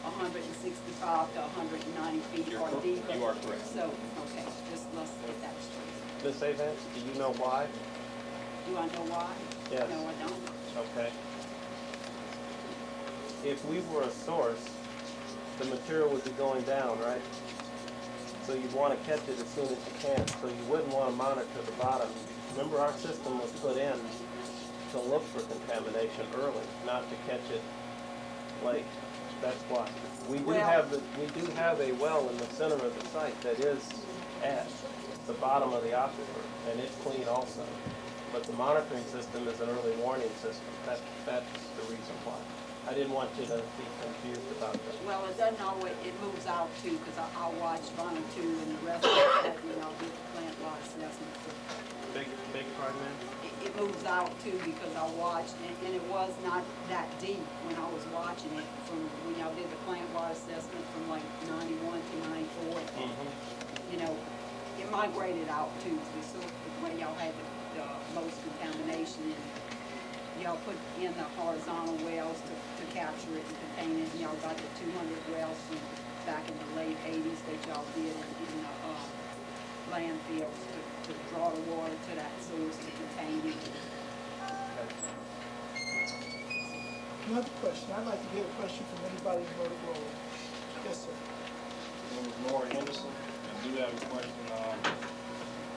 165 to 190 feet or deeper. You are correct. So, okay, just let's get that straight. Ms. Avance, do you know why? Do I know why? Yes. No, I don't. Okay. If we were a source, the material would be going down, right? So you'd want to catch it as soon as you can. So you wouldn't want to monitor the bottom. Remember, our system was put in to look for contamination early, not to catch it late. That's why. We do have a well in the center of the site that is at the bottom of the aquifer, and it's clean also. But the monitoring system is an early warning system. That's the reason why. I didn't want you to be confused about that. Well, it doesn't always, it moves out too, because I watched 1 or 2 and the rest of it, you know, did the plant water assessment. Big pardon, ma'am? It moves out too because I watched, and it was not that deep when I was watching it from when y'all did the plant water assessment from like 91 to 94. You know, it migrated out too, so when y'all had the most contamination, and y'all put in the horizontal wells to capture it and contain it, and y'all got the 200 wells from back in the late 80s that y'all did in the landfills to draw the water to that source to contain it. Another question. I'd like to get a question from anybody in Myrtle Grove. Yes, sir. My name is Laura Henderson. I do have a question.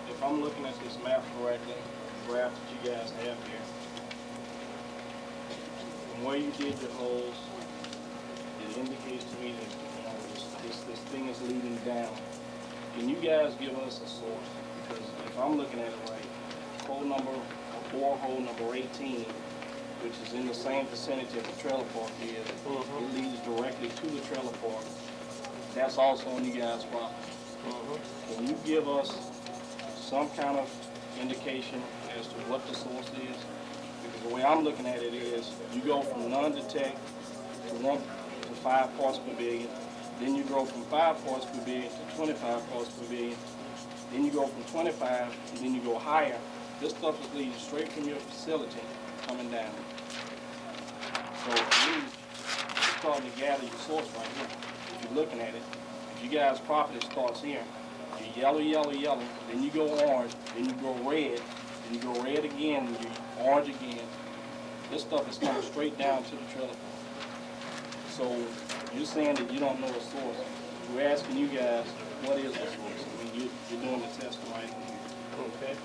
If I'm looking at this map correctly, the graph that you guys have here, from where you did your holes, it indicates to me that this thing is leading down. Can you guys give us a source? Because if I'm looking at it right, borehole number 18, which is in the same vicinity of the trailer park here, it leads directly to the trailer park. That's also on you guys' property. Can you give us some kind of indication as to what the source is? Because the way I'm looking at it is, you go from non-detect to 5 parts per billion. Then you go from 5 parts per billion to 25 parts per billion. Then you go from 25, and then you go higher. This stuff is leading straight from your facility, coming down. So for me, it's starting to gather your source right here. If you're looking at it, if you guys' property starts here, you're yellow, yellow, yellow, then you go orange, then you go red, then you go red again, and you orange again. This stuff is coming straight down to the trailer park. So you're saying that you don't know the source. We're asking you guys, what is the source? I mean, you're doing the testing right here. Okay.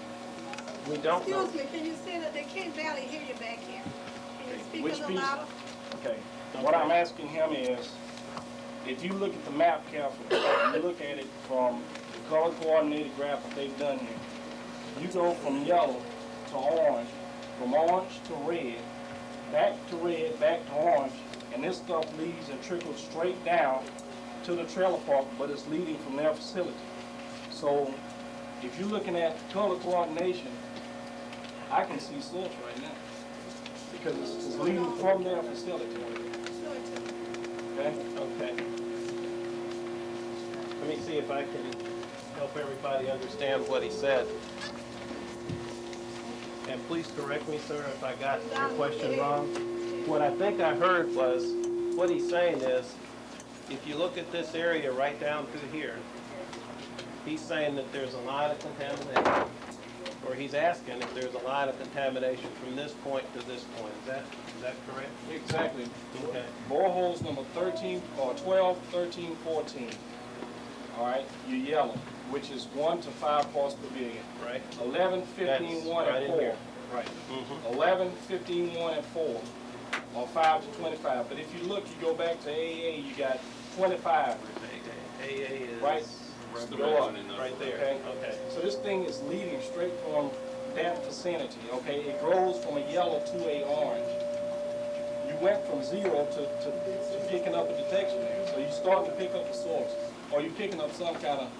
We don't know. Excuse me, can you say that they can't barely hear you back here? Can you speak Which a little piece? louder? Okay. What I'm asking him is, if you look at the map carefully, you look at it from the color coordinated graph that they've done here, you go from yellow to orange, from orange to red, back to orange, and this stuff leads and trickles straight down to the trailer park, but it's leading from their facility. So if you're looking at color coordination, I can see source right now because it's leading from their facility. Okay? Okay. Let me see if I can help everybody understand what he said. And please correct me, sir, if I got your question wrong. What I think I heard was, what he's saying is, if you look at this area right down through here, he's saying that there's a lot of contamination, or he's asking if there's a lot of contamination from this point to this point. Is that correct? Exactly. Okay. Boreholes number 13 or 12, 13, 14. All right, you're yellow, which is 1 to 5 parts per billion. Right. 11, 15, That's 1, right and in 4. here. Right. 11, 15, 1, and 4. Or 5 to 25. But if you look, you go back to AA, you got 25. AA is right. Go up, right there. Okay. Okay. So this thing is leading straight from that vicinity. Okay. It grows from a yellow to a orange. You went from 0 to picking up a detection area. So you start to pick up a source, or you're picking up some kind of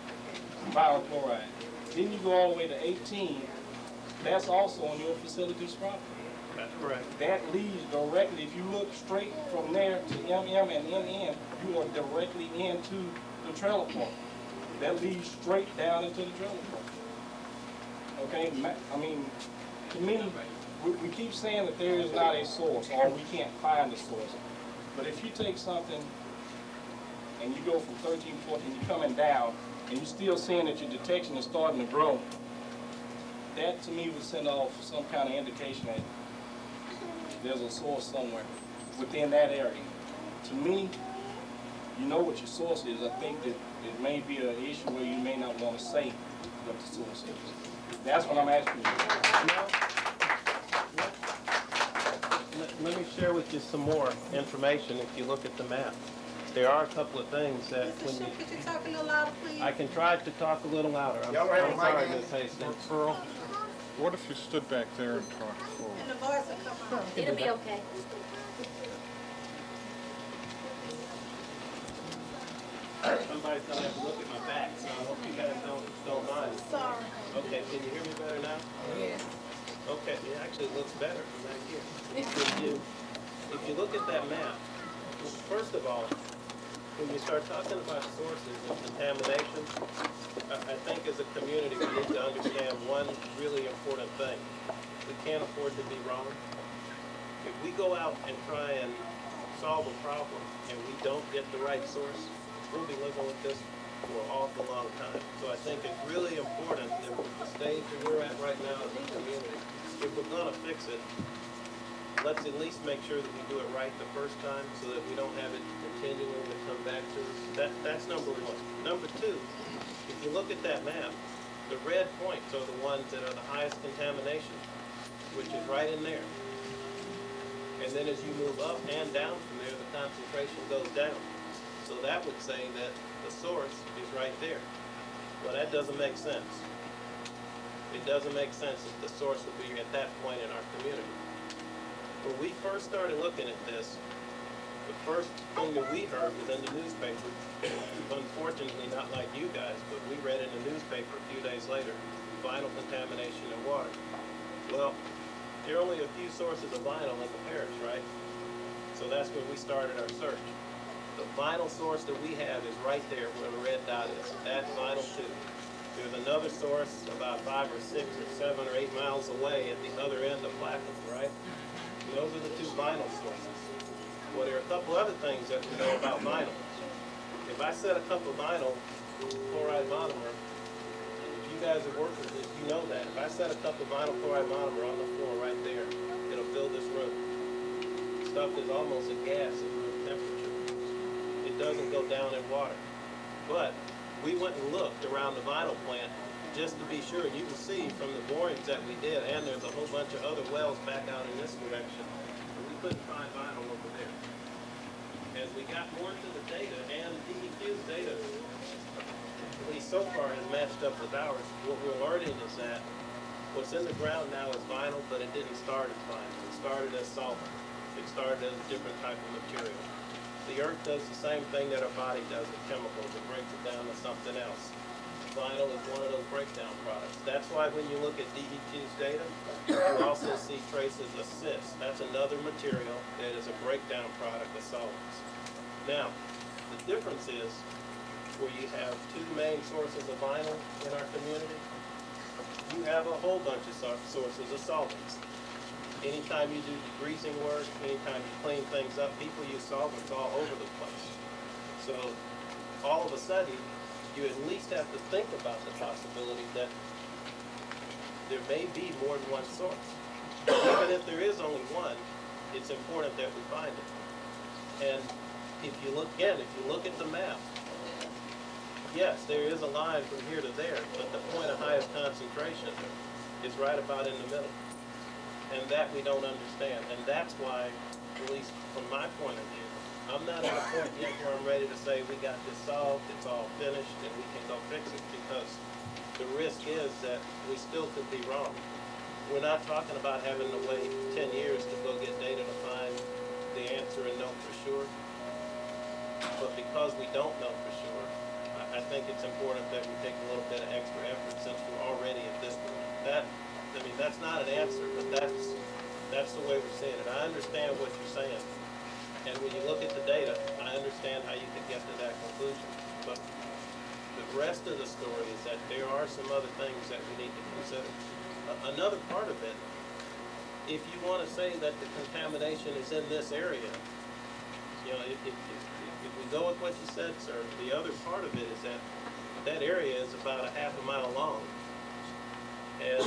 viral chloride. Then you go all the way to 18. That's also on your facility's property. That's correct. That leads directly, if you look straight from there to MM and NN, you are directly into the trailer park. That leads straight down into the trailer park. Okay, I mean, to me, we keep saying that there is not a source, or we can't find a source. But if you take something and you go from 13, 14, you're coming down, and you're still seeing that your detection is starting to grow, that to me would send off some kind of indication that there's a source somewhere within that area. To me, you know what your source is. I think that it may be an issue where you may not want to say what the source is. That's what I'm asking you. Let me share with you some more information. If you look at the map, there are a couple of things that when you... Could you talk a little louder, please? I can try to talk a little louder. I'm sorry, Ms. Hastings. Pearl, what if you stood back there and talked forward? And the voice will come out. It'll be okay. Somebody's gonna have to look at my back, so I hope you guys don't mind. Sorry. Okay, can you hear me better now? Yes. Okay, it actually looks better from back here. If you look at that map, well, first of all, when you start talking about sources of contamination, I think as a community we need to understand one really important thing. We can't afford to be wrong. If we go out and try and solve a problem and we don't get the right source, we'll be living with this for an awful long time. So I think it's really important that with the stage that we're at right now as a community, if we're gonna fix it, let's at least make sure that we do it right the first time so that we don't have it continuing to come back to us. That's number one. Number two, if you look at that map, the red points are the ones that are the highest contamination, which is right in there. And then as you move up and down from there, the concentration goes down. So that would say that the source is right there. Well, that doesn't make sense. It doesn't make sense if the source would be at that point in our community. When we first started looking at this, the first thing that we heard was in the newspaper. Unfortunately, not like you guys, but we read in the newspaper a few days later, vinyl contamination in water. Well, there are only a few sources of vinyl in the parish, right? So that's when we started our search. The vinyl source that we have is right there where the red dot is. That's vinyl 2. There's another source about 5 or 6 or 7 or 8 miles away at the other end of Plaquemine, right? Those are the 2 vinyl sources. Well, there are a couple other things that we know about vinyl. If I set a cup of vinyl chloride monomer, you guys have worked with this, you know that. If I set a cup of vinyl chloride monomer on the floor right there, it'll fill this room. Stuff is almost a gas at room temperature. It doesn't go down in water. But we went and looked around the vinyl plant just to be sure. You can see from the borings that we did, and there's a whole bunch of other wells back out in this direction, but we couldn't find vinyl over there. As we got more to the data, and DEQ's data, at least so far, has matched up with ours, what we're learning is that what's in the ground now is vinyl, but it didn't start as vinyl. It started as solvent. It started as a different type of material. The earth does the same thing that our body does with chemicals. It breaks it down to something else. Vinyl is one of those breakdown products. That's why when you look at DEQ's data, you also see traces of cis. That's another material that is a breakdown product of solvents. Now, the difference is where you have 2 main sources of vinyl in our community, you have a whole bunch of sources of solvents. Anytime you do degreasing work, anytime you clean things up, people use solvents all over the place. So all of a sudden, you at least have to think about the possibility that there may be more than one source. Even if there is only one, it's important that we find it. And if you look at the map, yes, there is a line from here to there, but the point of highest concentration is right about in the middle. And that we don't understand. And that's why, at least from my point of view, I'm not at a point yet where I'm ready to say we got this solved, it's all finished, and we can go fix it, because the risk is that we still could be wrong. We're not talking about having to wait 10 years to go get data to find the answer and know for sure. But because we don't know for sure, I think it's important that we take a little bit of extra effort since we're already at this point. That's not an answer, but that's the way we're seeing it. I understand what you're saying. And when you look at the data, I understand how you could get to that conclusion. But the rest of the story is that there are some other things that we need to consider. Another part of it, if you want to say that the contamination is in this area, if we go with what you said, sir, the other part of it is that that area is about a half a mile long. And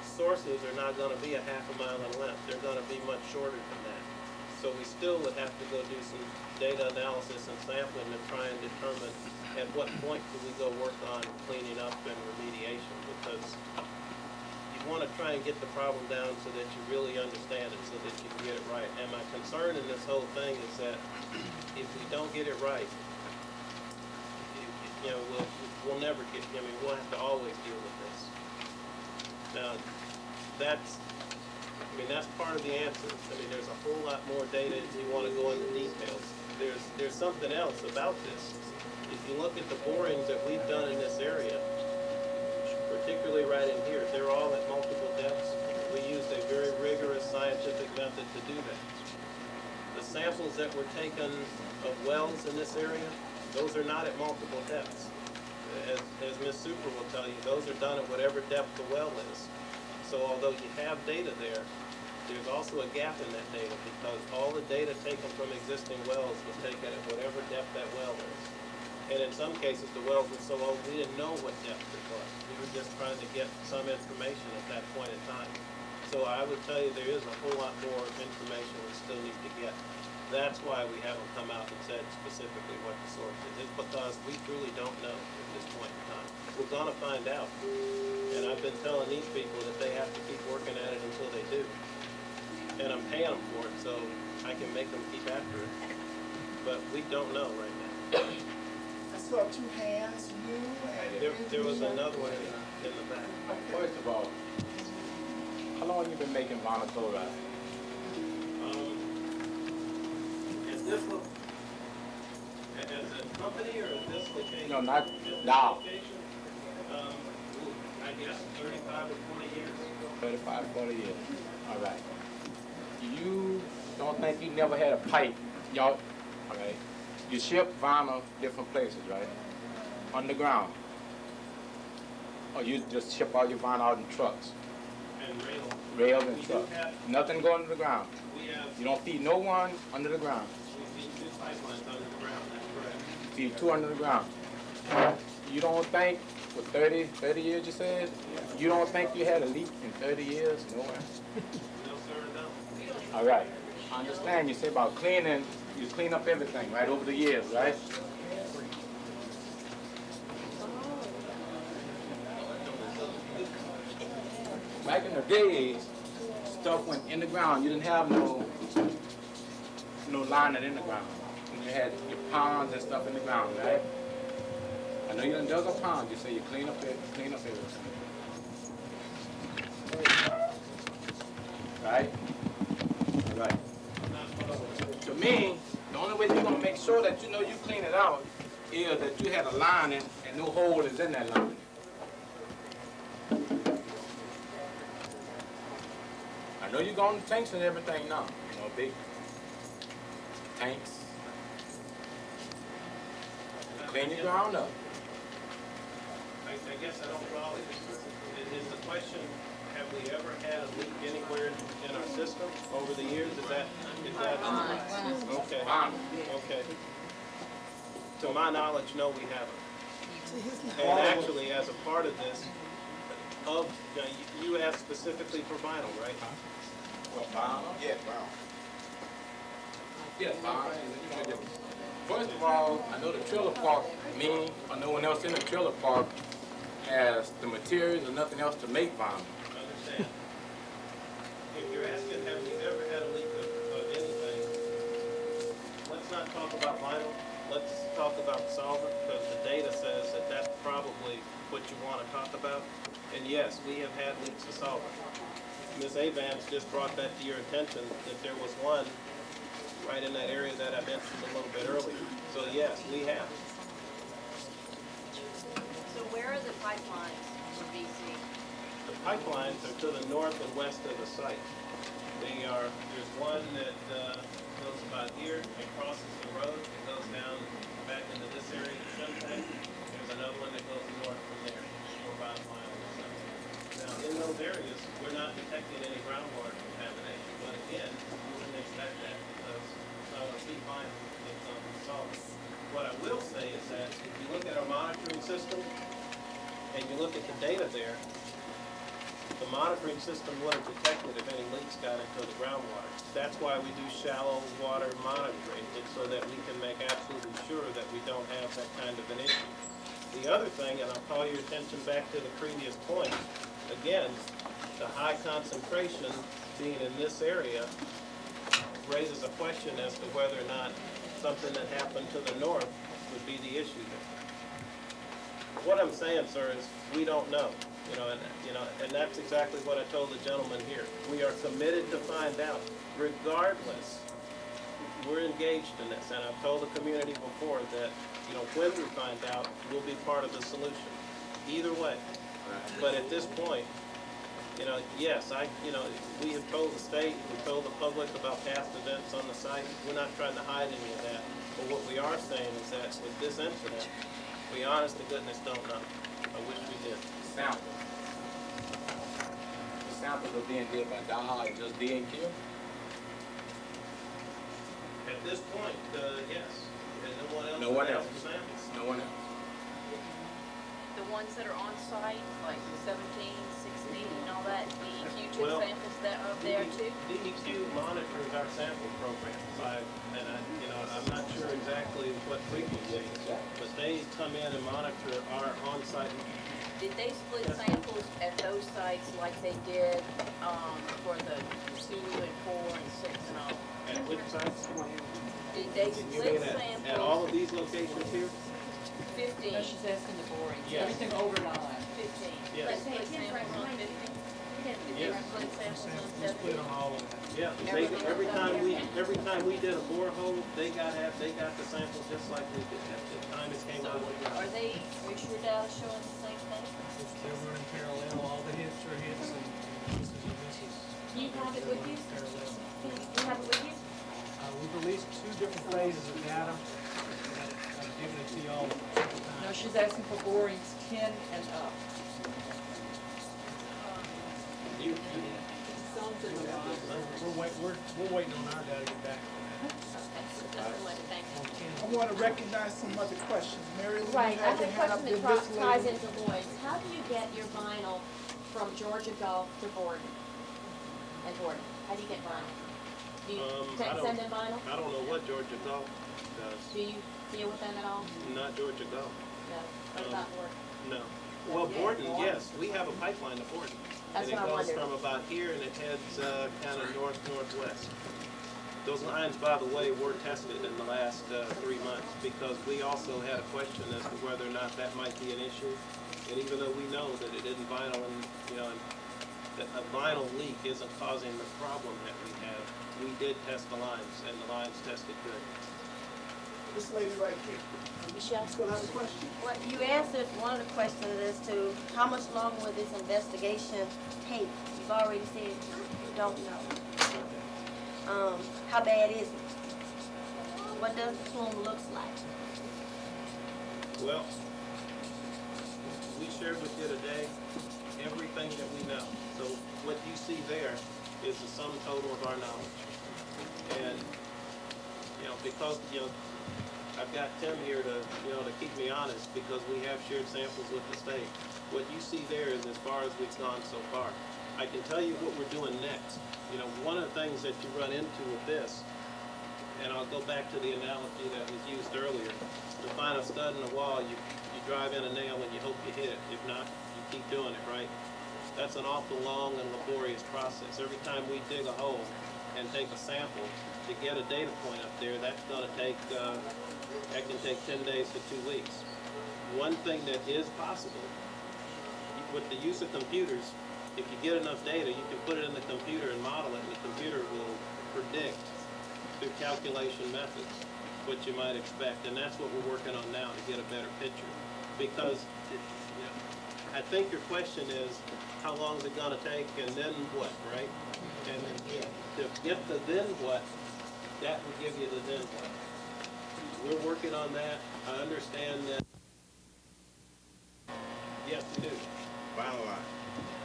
sources are not going to be a half a mile in length. They're going to be much shorter than that. So we still would have to go do some data analysis and sampling to try and determine at what point do we go work on cleaning up and remediation, because you want to try and get the problem down so that you really understand it, so that you can get it right. And my concern in this whole thing is that if we don't get it right, we'll never get, we'll have to always deal with this. Now, that's part of the answer. There's a whole lot more data if you want to go into details. there's something else about this. If you look at the borings that we've done in this area, particularly right in here, they're all at multiple depths. We used a very rigorous scientific method to do that. The samples that were taken of wells in this area, those are not at multiple depths. As Ms. Super will tell you, those are done at whatever depth the well is. So although you have data there, there's also a gap in that data because all the data taken from existing wells was taken at whatever depth that well is. And in some cases, the wells were so old, we didn't know what depth it was. We were just trying to get some information at that point in time. So I would tell you there is a whole lot more information we still need to get. That's why we haven't come out and said specifically what the source is. It's because we truly don't know at this point in time. We're gonna find out. And I've been telling these people that they have to keep working at it until they do. And I'm paying them for it, so I can make them keep after it. But we don't know right now. I saw two hands, you and... There was another one in the back. First of all, how long you been making vinyl chloride? Is this as a company or is this location? No, not Is now. this location? I guess 35 or 40 years. 35, 40 years. All right. You don't think you never had a pipe, y'all? All right. You ship vinyl different places, right? Underground. Or you just ship all your vinyl out in trucks? And Rails and trucks. Nothing going to the ground. You don't feed no one under the ground. We feed 2 pipelines under the ground, that's correct. Feed 2 under the ground. You don't think, for 30 years you said, you don't think you had a leak in 30 years? Nowhere? No, sir, no. All right. I understand you say about cleaning, you clean up everything, right, over the years, right? Back in the days, stuff went in the ground. You didn't have no lining in the ground. You had your ponds and stuff in the ground, right? I know you done dug a pond. You say you clean up everything. Right? All right. To me, the only way you're gonna make sure that you know you clean it out is that you had a lining and no hole is in that lining. I know you're going to tanks and everything now. You know, big tanks. Clean your ground up. I guess I don't follow you. Is the question, have we ever had a leak anywhere in our system over the years? Is that okay? Okay. To my knowledge, no, we haven't. And actually, as a part of this, you asked specifically for vinyl, right? Well, vinyl? Yeah, vinyl. Yeah, vinyl. First of all, I know the trailer park, me or no one else in the trailer park has the materials and nothing else to make vinyl. Understand. If you're asking, have we ever had a leak of anything, let's not talk about vinyl. Let's talk about solvent, because the data says that that's probably what you want to talk about. And yes, we have had leaks of solvent. Ms. Avans just brought that to your attention, that there was one right in that area that I mentioned a little bit earlier. So yes, we have. So where are the pipelines for BC? The pipelines are to the north and west of the site. There's one that goes about here and crosses the road and goes down back into this area to Suntank. There's another one that goes north from there for about a mile or so. Now, in those areas, we're not detecting any groundwater contamination, but again, we wouldn't expect that because sea vinyl is solid. What I will say is that if you look at our monitoring system and you look at the data there, the monitoring system would have detected if any leaks got into the groundwater. That's why we do shallow water monitoring, it's so that we can make absolutely sure that we don't have that kind of an issue. The other thing, and I'll call your attention back to the previous point, again, the high concentration being in this area raises a question as to whether or not something that happened to the north would be the issue there. What I'm saying, sir, is we don't know. And that's exactly what I told the gentleman here. We are committed to find out, regardless we're engaged in this, and I've told the community before that, you know, when we find out, we'll be part of the solution, either way. But at this point, you know, yes, we have told the state, we've told the public about past events on the site. We're not trying to hide any of that. But what we are saying is that with this incident, we honest to goodness don't know. I wish we did. Samples. The samples are being did by DAHA and just D&Q? At this point, yes. And no one else. No one has else. the samples. No one else. The ones that are on site, like the 17, 16, and all that, DEQ took Well, samples that are there too? DEQ monitors our sample programs. I'm not sure exactly what frequency, but they come in and monitor our on-site. Did they split samples at those sites like they did for the 2 and 4 and 6 and all? At which sites? Did they You split mean samples? at all of these locations here? 15. No, she's asking the boring. Yes. Everything over 9. 15. Yes. They split samples on 15? Did they Yes. split samples on We 17? split on all of them. Yeah, every time we did a borehole, they got the samples just like we did at the time it came out of the ground. Are your data showing the same thing? They're running parallel, all the hits are hits and misses are misses. Do you have it with you? Parallel. Do you have it with you? We've released 2 different phases of data. I've given it to y'all several times. No, she's asking for borings 10 and up. We're waiting on our data to get back. I want to recognize some other questions. Mary Lou Right, I have had a her hand up, question then that this ties lady. into Lloyd's. How do you get your vinyl from Georgia Gulf to Borden and Jordan? How do you get vinyl? Do you send them vinyl? I don't know what Georgia Gulf does. Do you deal with them at all? Not Georgia Gulf. No. What about Borden? No. Well, Borden, yes, we have a pipeline to Borden. That's and what I it goes wondered. from about here and it heads kind of northwest. Those lines, by the way, were tested in the last 3 months because we also had a question as to whether or not that might be an issue. And even though we know that it isn't vinyl and, that a vinyl leak isn't causing the problem that we have, we did test the lines and the lines tested good. This lady right here. Michelle? You still have a question? Well, you answered one of the questions as to how much longer will this investigation take? You've already said you don't know. How bad is it? What does the plume looks like? Well, we shared with you today everything that we know. So what you see there is the sum total of our knowledge. And, because, I've got Tim here to keep me honest because we have shared samples with the state. What you see there is as far as we've gone so far. I can tell you what we're doing next. One of the things that you run into with this, and I'll go back to the analogy that was used earlier. To find a stud in the wall, you drive in a nail and you hope you hit it. If not, you keep doing it, right? That's an awful long and laborious process. Every time we dig a hole and take a sample, to get a data point up there, that's going to take, that can take 10 days to 2 weeks. One thing that is possible, with the use of computers, if you get enough data, you can put it in the computer and model it, and the computer will predict through calculation methods what you might expect. And that's what we're working on now to get a better picture. Because I think your question is, how long is it going to take and then what, right? And to get the then what, that will give you the then what. We're working on that. I understand that. Yes, we do. Final line.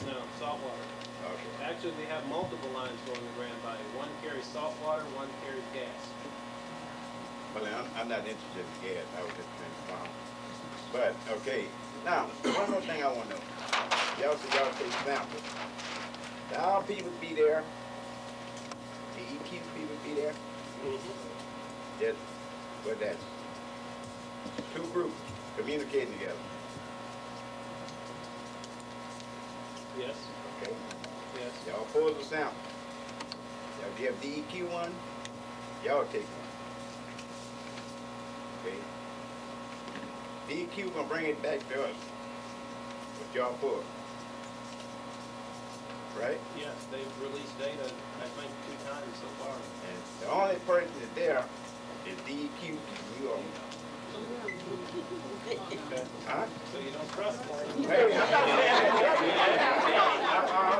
No, salt water. Okay. Actually, we have multiple lines going to Grand Bayou. One carries salt water, one carries gas. Well, I'm not interested in gas. I was just trying to find. But, okay. Now, one more thing I want to know. Y'all say y'all take samples. The our people be there. The EQ people be there. Just, what that's? 2 groups communicating together. Yes. Okay. Yes. Y'all pull the sample. Y'all give DEQ one. Y'all take one. Okay. DEQ gonna bring it back to us. What y'all pull. right? Yes, they've released data, I think, 2 times so far. And the only person that's there is DEQ and you all. Okay. Huh? So you don't trust them? Hey, I'm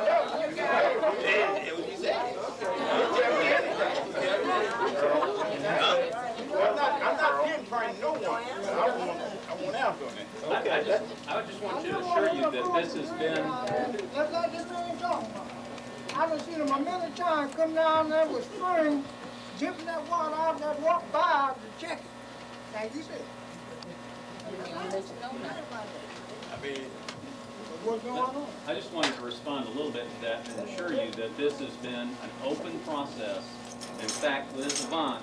not saying that. It was you said. I'm not pinpointing no one. I want out on that. I just want you to assure you that this has been, That's like this man talking about. I done seen him a many times come down there with spring, dipping that water out that walk by to check it. Like you said. I mean, what's going on? I just wanted to respond a little bit to that and assure you that this has been an open process. In fact, Liz Avant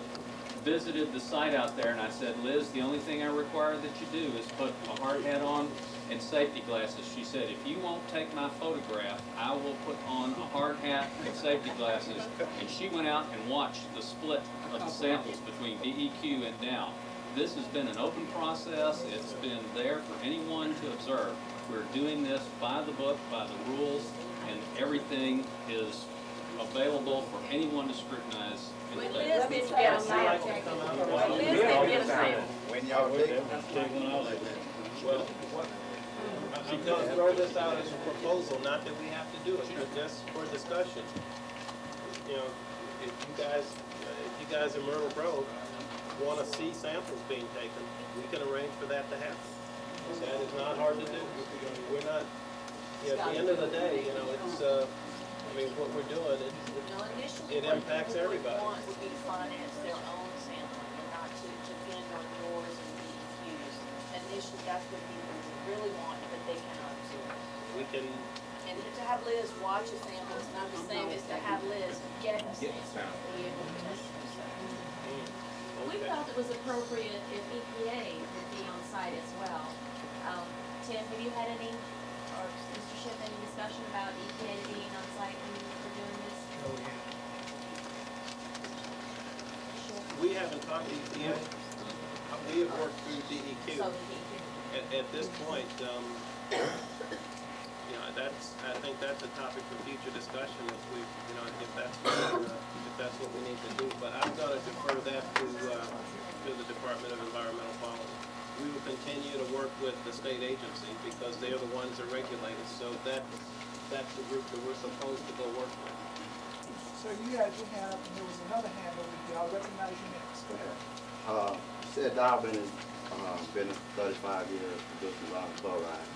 visited the site out there and I said, Liz, the only thing I require that you do is put a hard hat on and safety glasses. She said, if you won't take my photograph, I will put on a hard hat and safety glasses. And she went out and watched the split of the samples between DEQ and Dow. This has been an open process. It's been there for anyone to observe. We're doing this by the book, by the rules, and everything is available for anyone to scrutinize. When Liz didn't get a sample. When Liz didn't get a sample. when y'all take Well, I'm going to throw this out as a proposal, not that we have to do it, but just for discussion. You know, if you guys in Myrtle Grove want to see samples being taken, we can arrange for that to happen. That is not hard to do. We're not, at the end of the day, you know, it's, I mean, what we're doing, it impacts everybody. What they want would be to finance their own sampling and not to depend on yours and DEQ's. Initially, that's what people really want, but they cannot absorb. We can, And to have Liz watch a sample is not the same as to have Liz get a sample. Be able to test it. We felt it was appropriate if EPA would be on site as well. Tim, have you had any, or Mr. Schiff, any discussion about EPA being on site when you were doing this? oh, yeah. We haven't talked to EPA. We have worked through DEQ. So DEQ. At this point, you know, I think that's a topic for future discussion if we, you know, if that's what we need to do. But I'm going to defer that to the Department of Environmental Quality. We will continue to work with the state agency because they're the ones that regulate us. So that's the group that we're supposed to go work with. So you had your hand up and there was another hand over here. I'll recognize you next. Go ahead. Said Dow been 35 years producing rock chloride.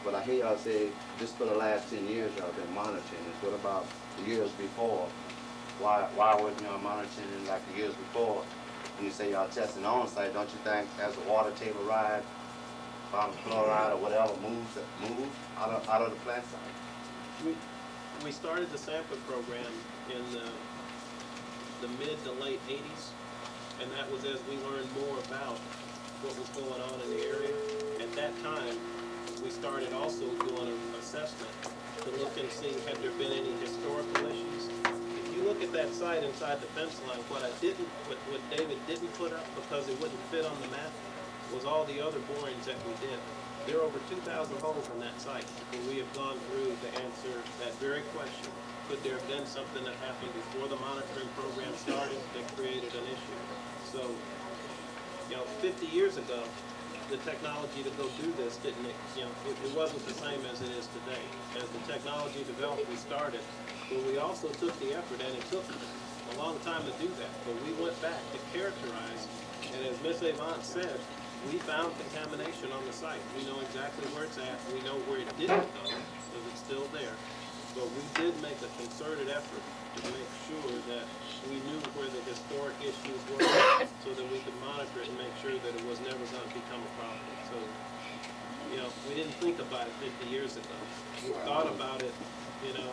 But I hear y'all say just for the last 10 years y'all been monitoring this. What about the years before? Why wasn't y'all monitoring it like the years before? When you say y'all testing on site, don't you think as the water table rise, chloride or whatever moves out of the plant site? We started the sampling program in the mid to late 80s, and that was as we learned more about what was going on in the area. At that time, we started also doing an assessment to look and see had there been any historical issues. If you look at that site inside the fence line, what David didn't put up because it wouldn't fit on the map was all the other borings that we did. There are over 2,000 holes on that site, and we have gone through to answer that very question. Could there have been something that happened before the monitoring program started that created an issue? So, you know, 50 years ago, the technology to go do this didn't, you know, it wasn't the same as it is today. As the technology developed, we started, but we also took the effort, and it took a long time to do that. But we went back to characterize, and as Ms. Avant said, we found contamination on the site. We know exactly where it's at. We know where it didn't go, because it's still there. But we did make a concerted effort to make sure that we knew where the historic issues were so that we could monitor it and make sure that it was never going to become a problem. So, you know, we didn't think about it 50 years ago. We thought about it, you know,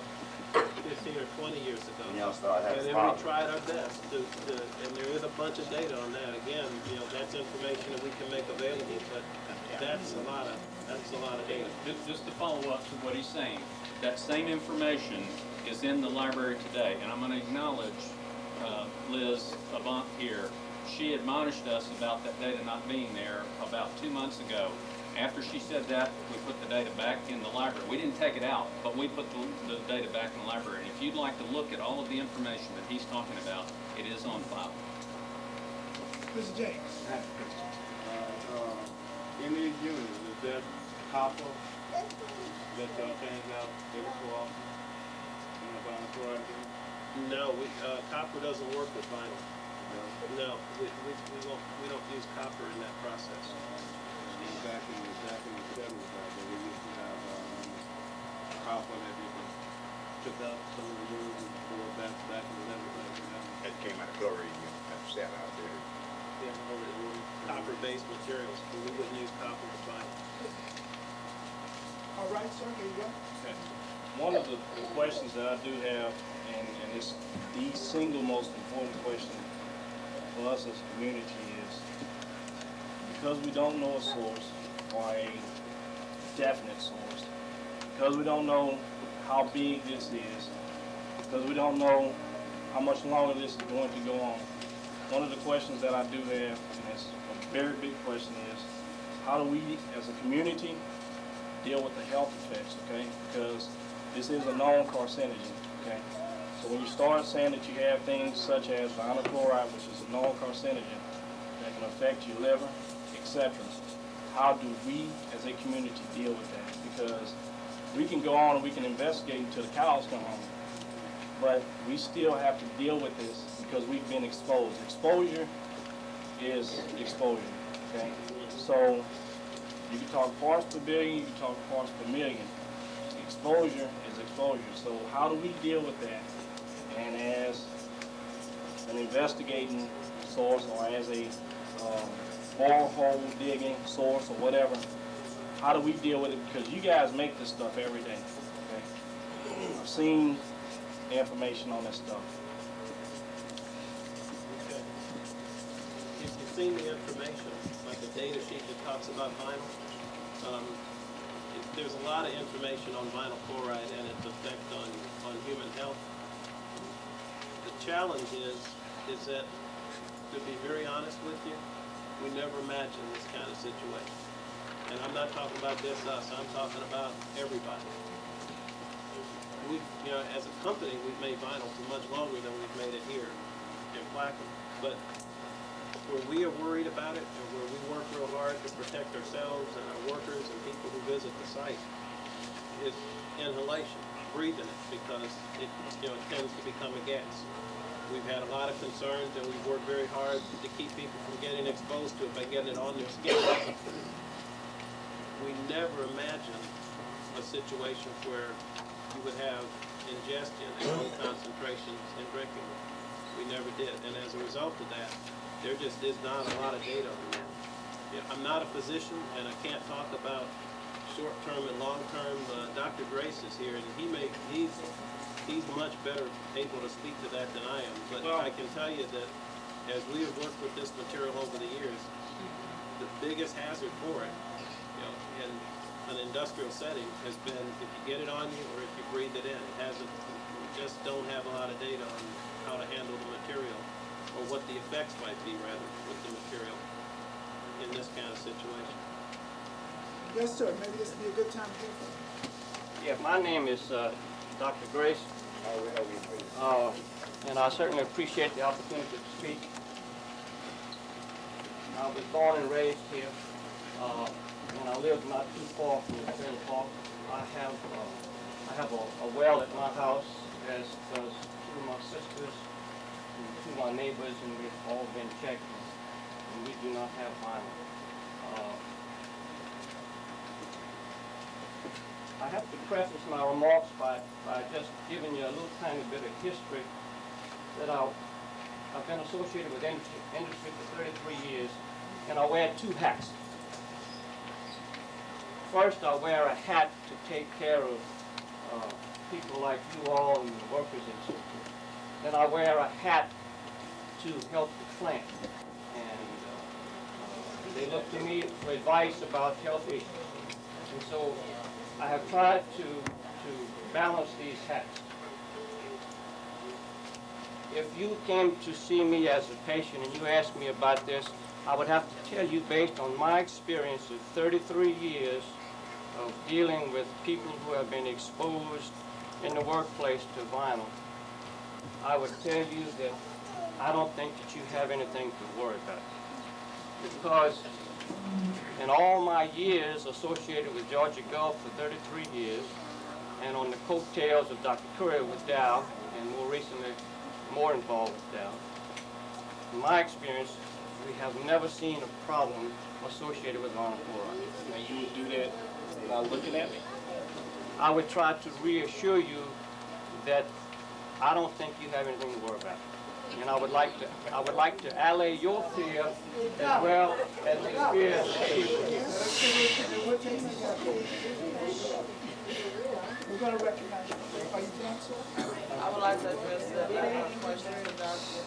15 or 20 years ago. And then we tried our best and there is a bunch of data on that. Again, you know, that's information that we can make available, but that's a lot of data. Just to follow up to what he's saying, that same information is in the library today, and I'm going to acknowledge Liz Avant here. She admonished us about that data not being there about 2 months ago, After she said that, we put the data back in the library. We didn't take it out, but we put the data back in the library. And if you'd like to look at all of the information that he's talking about, it is on file. Mr. James. In these units, is that copper that y'all change out every so often? In the vinyl chloride unit? No, copper doesn't work with vinyl. No, we don't use copper in that process. Back in the 70s, we used to have copper that you can took out some of the units and pour it back in the everything. That came out of chlorine, that sat out there. Copper-based materials, but we wouldn't use copper with vinyl. All right, sir, here you go. Okay. One of the questions that I do have, and it's the single most important question for us as a community is, because we don't know a source or a definite source, because we don't know how big this is, because we don't know how much longer this is going to go on, one of the questions that I do have, and it's a very big question, is how do we as a community deal with the health effects, okay? Because this is a known carcinogen, okay? So when you start saying that you have things such as vinyl chloride, which is a known carcinogen that can affect your liver, etc., how do we as a community deal with that? Because we can go on and we can investigate until the cows come home, but we still have to deal with this because we've been exposed. Exposure is exposure, okay? So you can talk parts per billion, you can talk parts per million. Exposure is exposure. So how do we deal with that? And as an investigating source or as a borehole digging source or whatever, how do we deal with it? Because you guys make this stuff every day, okay? I've seen the information on this stuff. Okay. If you've seen the information, like the data sheet that talks about vinyl, there's a lot of information on vinyl chloride and its effect on human health. The challenge is that, to be very honest with you, we never imagined this kind of situation. And I'm not talking about just us, I'm talking about everybody. We, as a company, we've made vinyl for much longer than we've made it here in Plaquemine. But where we are worried about it and where we work real hard to protect ourselves and our workers and people who visit the site is inhalation, breathing it, because it tends to become a gas. We've had a lot of concerns and we've worked very hard to keep people from getting exposed to it by getting it on their skin. We never imagined a situation where you would have ingestion at low concentrations in drinking water. We never did. And as a result of that, there just is not a lot of data on that. I'm not a physician and I can't talk about short-term and long-term. Dr. Grace is here and he's much better able to speak to that than I am. But I can tell you that as we have worked with this material over the years, the biggest hazard for it, in an industrial setting has been if you get it on you or if you breathe it in. It hasn't, we just don't have a lot of data on how to handle the material or what the effects might be, rather, with the material in this kind of situation. Yes, sir. Maybe this would be a good time to hear from you. Yeah, my name is Dr. Grace, and I certainly appreciate the opportunity to speak. I was born and raised here, and I live not too far from the trailer park. I have a well at my house, as does two of my sisters and two of my neighbors, and we've all been checked, and we do not have vinyl. I have to preface my remarks by just giving you a little tiny bit of history that I've been associated with industry for 33 years, and I wear two hats. First, I wear a hat to take care of people like you all and the workers and so forth. Then I wear a hat to help the plant, and they look to me for advice about health issues. And so I have tried to balance these hats. If you came to see me as a patient and you asked me about this, I would have to tell you, based on my experience of 33 years of dealing with people who have been exposed in the workplace to vinyl, I would tell you that I don't think that you have anything to worry about. Because in all my years associated with Georgia Gulf for 33 years, and on the coattails of Dr. Curry with Dow, and more recently, more involved with Dow, in my experience, we have never seen a problem associated with vinyl chloride. Now, you would do that by looking at me? I would try to reassure you that I don't think you have anything to worry about. And I would like to allay your fear as well as the fear of the people here. We're gonna recognize you. Are you done, sir? I would like to address that question to Dr.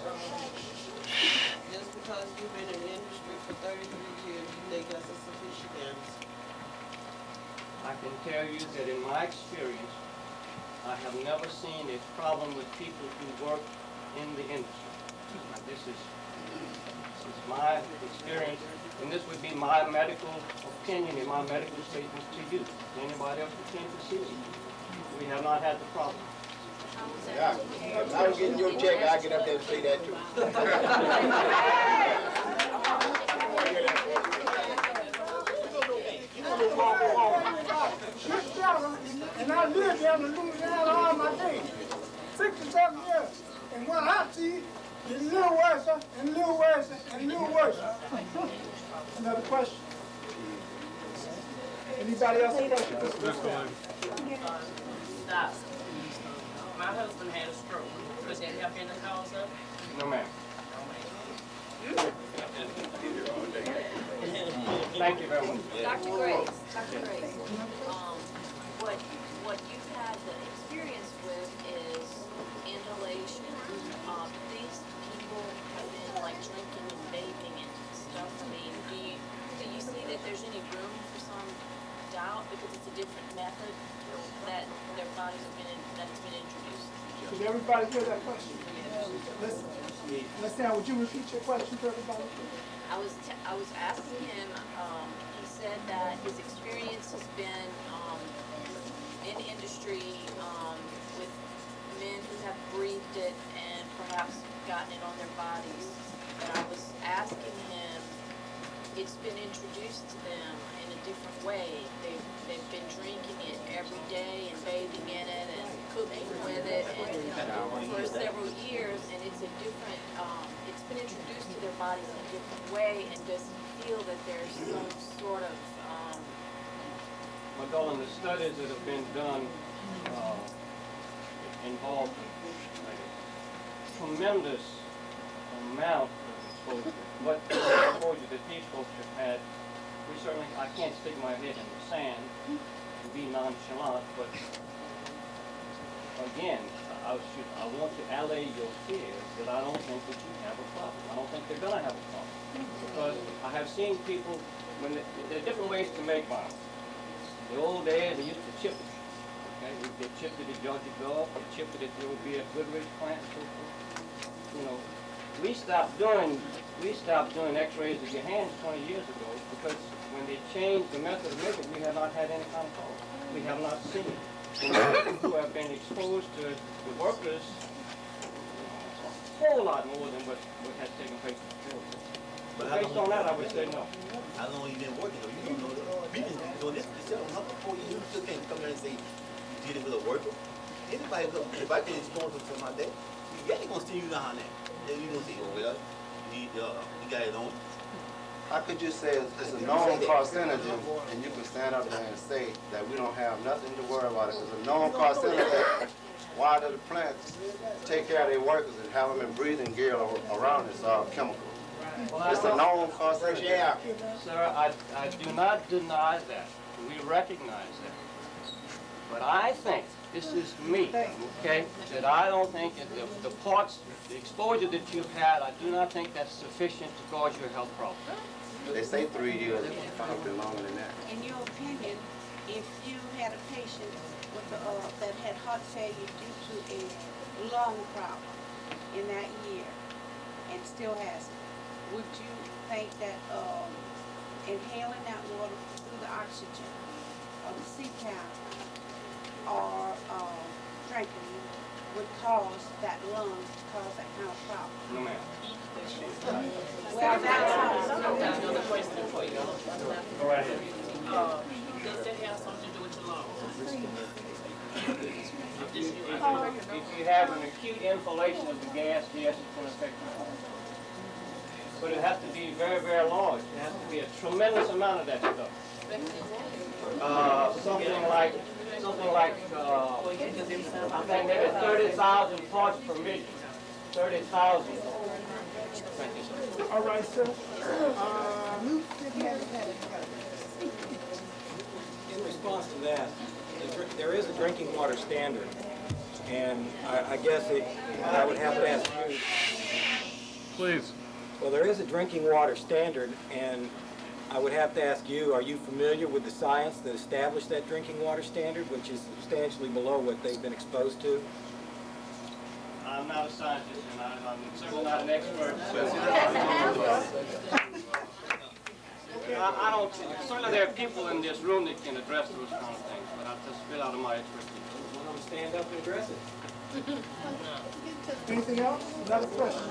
Just because you've been in the industry for 33 years, you think that's a sufficient answer? I can tell you that in my experience, I have never seen a problem with people who work in the industry. This is my experience, and this would be my medical opinion and my medical statement to you. Anybody else who came to see me, we have not had the problem. Yeah, if I was getting your check, I'd get up there and say that too. And I lived down in Louisiana all my days, 67 years. And what I see is a little worse and a little worse and a little worse. Another question? Anybody else have a question? Stop. My husband had a stroke. Could that have been the cause of it? No, ma'am. Thank you very much. Dr. Grace, what you've had the experience with is inhalation. These people have been like drinking and bathing and stuff. I mean, do you see that there's any room for some doubt because it's a different method that their bodies have been that's been introduced? Did everybody hear that question? Listen, would you repeat your question to everybody? I was asking him. He said that his experience has been in industry with men who have breathed it and perhaps gotten it on their bodies. But I was asking him, it's been introduced to them in a different way. They've been drinking it every day and bathing in it and cooking with it and for several years, and it's a different. It's been introduced to their bodies in a different way, and does he feel that there's some sort of Madonna, the studies that have been done involve a tremendous amount of exposure. What exposure that these folks have had, we certainly, I can't stick my head in the sand and be nonchalant, but again, I want to allay your fears that I don't think that you have a problem. I don't think they're going to have a problem. Because I have seen people, there are different ways to make vinyl. In the old days, they used to chip it. Okay? They chipped it at Georgia Gulf, they chipped it at the OB at Goodrich plant, so forth. You know, we stopped doing x-rays of your hands 20 years ago because when they changed the method of making, we have not had any kind of problem. We have not seen it. And the people who have been exposed to the workers, a whole lot more than what has taken place in the field. But based on that, I would say no. How long you been working though? You don't know that. We've been doing this for 7 months, 4 years. You still can't come here and say you did it with a worker. Anybody, if I get exposed to my day, yeah, they gonna see you down there. Then you gonna say, oh well, he got it on. I could just say it's a known carcinogen, and you can stand up there and say that we don't have nothing to worry about it. It's a known carcinogen. Why do the plants take care of their workers and have them in breathing gear around this chemical? It's a known carcinogen. Sir, I do not deny that. We recognize that. But I think, this is me, okay, that I don't think that the exposure that you've had, I do not think that's sufficient to cause you a health problem. They say 3 years, it's probably longer than that. In your opinion, if you had a patient with that had heart failure due to a lung problem in that year and still has it, would you think that, inhaling that water through the oxygen of the sea cap or, drinking would cause that lung to cause that kind of problem? No, ma'am. Well, that's Another question for you. Go right ahead. Does that have something to do with your lungs? If you have an acute inhalation of the gas, yes, it's going to affect your lungs. But it has to be very, very large. It has to be a tremendous amount of that stuff. Something like I think maybe 30,000 parts per million. 30,000. Thank you, sir. All right, sir. In response to that, there is a drinking water standard, and I guess I would have to ask you. Please. Well, there is a drinking water standard, and I would have to ask you, are you familiar with the science that established that drinking water standard, which is substantially below what they've been exposed to? I'm not a scientist, and I'm certainly not an expert. I don't. Certainly, there are people in this room that can address those kind of things, but I'll just spit out of my expertise. One of them stand up and address it. Anything else? Another question?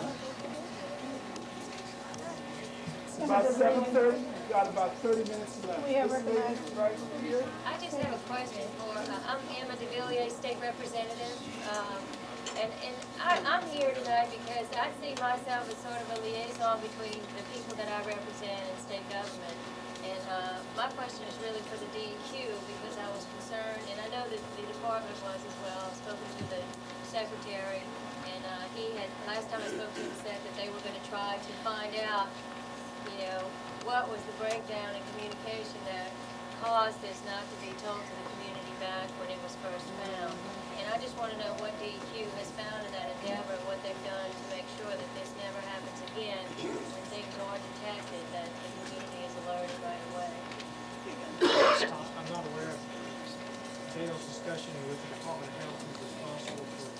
It's about 7:30. We've got about 30 minutes left. We have This lady recognized. right here. I just have a question for, I'm Emma DeVilliers, State Representative. I'm here tonight because I see myself as sort of a liaison between the people that I represent and state government. And my question is really for the DEQ because I was concerned, and I know that the department was as well. I've spoken to the secretary, and he had, last time I spoke to him, said that they were going to try to find out, you know, what was the breakdown in communication that caused this not to be told to the community back when it was first found. And I just want to know what DEQ has found in that endeavor, what they've done to make sure that this never happens again when things are detected, that the community is alerted right away. I'm not aware of Dale's discussion with the Department of Health who's responsible for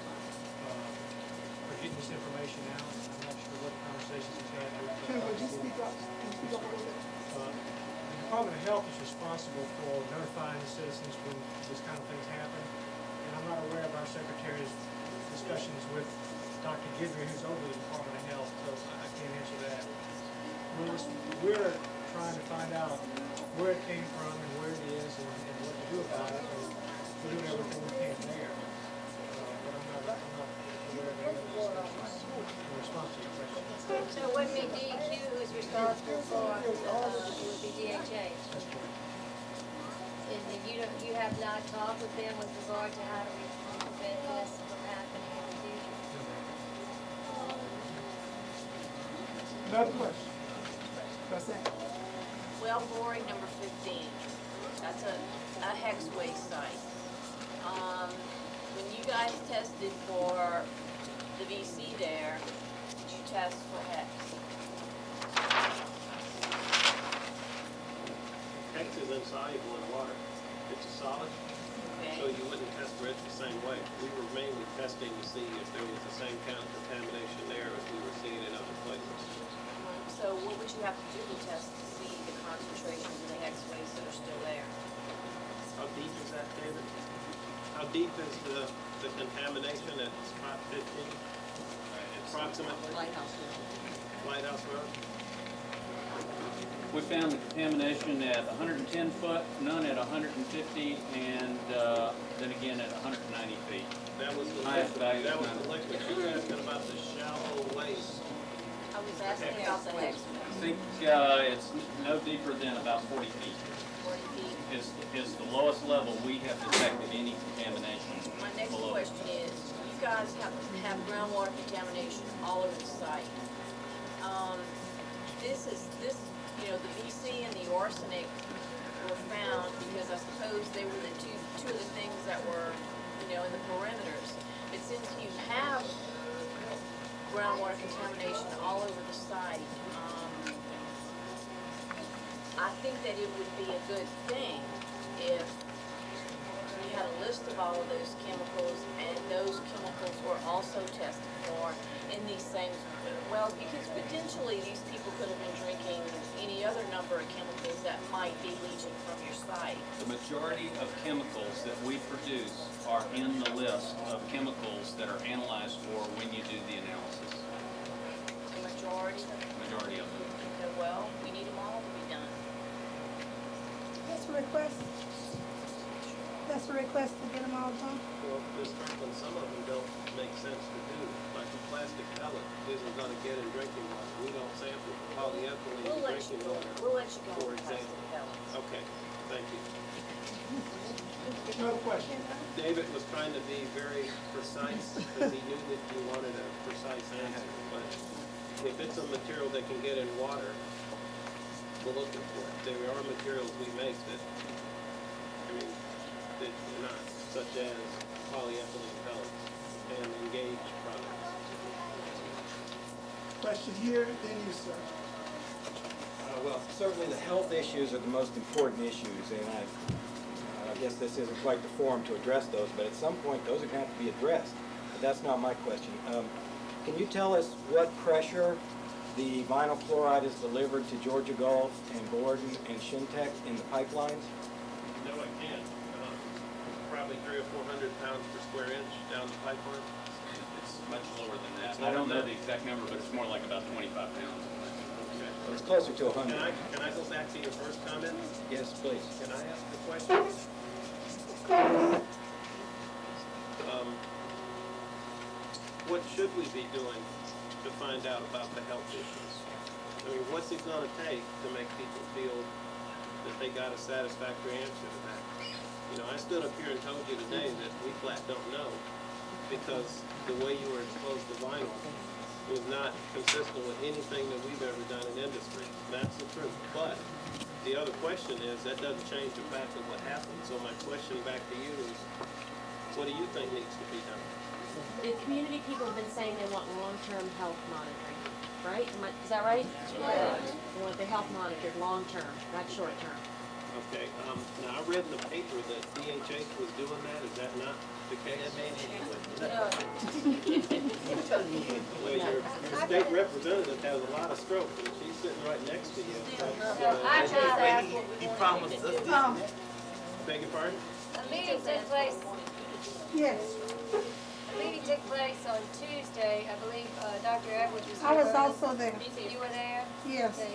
getting this information out. I'm not sure what conversations he's had with. Would you speak up? Can you speak up a little bit? The Department of Health is responsible for notifying the citizens when this kind of things happen. And I'm not aware of our secretary's discussions with Dr. Gidry, who's over the Department of Health, so I can't answer that. We're trying to find out where it came from and where it is and what to do about it. And we're doing everything we can there. But I'm not aware of any other discussions in response to your question. So it wouldn't be DEQ who is responsible for, it would be DHA. That's correct. And then you have not talked with them with regard to how do we prevent this from happening in the future? Another question? That's it. Well, boring number 15. That's a hex waste site. When you guys tested for the VC there, did you test for hex? Hex is insoluble in water. It's a solid, so you wouldn't test for it the same way. We were mainly testing to see if there was the same kind of contamination there as we were seeing in other places. So what would you have to do to test to see the concentrations of the hex waste that are still there? How deep is that, David? How deep is the contamination at spot 15? Approximately? Lighthouse Road. Lighthouse Road? We found the contamination at 110 foot, none at 150, and then again at 190 feet. That was the Highest liquid. value That is was 90. the liquid. You were asking about the shallow waste. I was asking about the hex I waste. think it's no deeper than about 40 feet. 40 feet. Is the lowest level we have detected any contamination My next below. question is, you guys have groundwater contamination all over the site. This, you know, the VC and the arsenic were found because I suppose they were the two of the things that were, you know, in the perimeters. But since you have groundwater contamination all over the site, I think that it would be a good thing if you had a list of all of those chemicals, and those chemicals were also tested for in these same wells, because potentially these people could have been drinking any other number of chemicals that might be leaching from your site. The majority of chemicals that we produce are in the list of chemicals that are analyzed for when you do the analysis. The majority of them. Majority of them. Okay, well, we need them all to be done. That's a request. That's a request to get them all done. Well, Ms. Franklin, some of them don't make sense to do. Like a plastic pellet isn't gonna get in drinking water. We don't sample polyethylene in drinking water. We'll let you go For with plastic example. pellets. Okay, thank you. Another question. David was trying to be very precise because he knew that you wanted a precise answer. But if it's a material that can get in water, we're looking for it. There are materials we make that, that are not, such as polyethylene pellets and engaged products. Question here, then you, sir. Well, certainly the health issues are the most important issues, and I guess this isn't quite the forum to address those, but at some point those are going to have to be addressed. But that's not my question. Can you tell us what pressure the vinyl chloride is delivered to Georgia Gulf and Borden and Shintech in the pipelines? No, I can't. Probably 300 or 400 pounds per square inch down the pipeline. It's much lower than that. It's I don't lower know than the exact number, but it's more like about 25 pounds. Okay. Well, it's closer to 100. Can I go back to your first comment? Yes, please. Can I ask the question? What should we be doing to find out about the health issues? I mean, what's it gonna take to make people feel that they got a satisfactory answer to that? You know, I stood up here and told you today that we flat don't know, because the way you were exposed to vinyl was not consistent with anything that we've ever done in industry. That's the truth. But the other question is, that doesn't change the fact of what happened. So my question back to you is, what do you think needs to be done? The community people have been saying they want long-term health monitoring, right? Is that right? They want the health monitored long-term, not short-term. Okay, now I read in the paper that DHH was doing that. Is that not the case? Well, your state representative has a lot of stroke, and she's sitting right next to you. He promised us this. Beg your pardon? A meeting took place. Yes. A meeting took place on Tuesday. I believe Dr. Edwards was there. I was also there. You were there? Yes. Okay,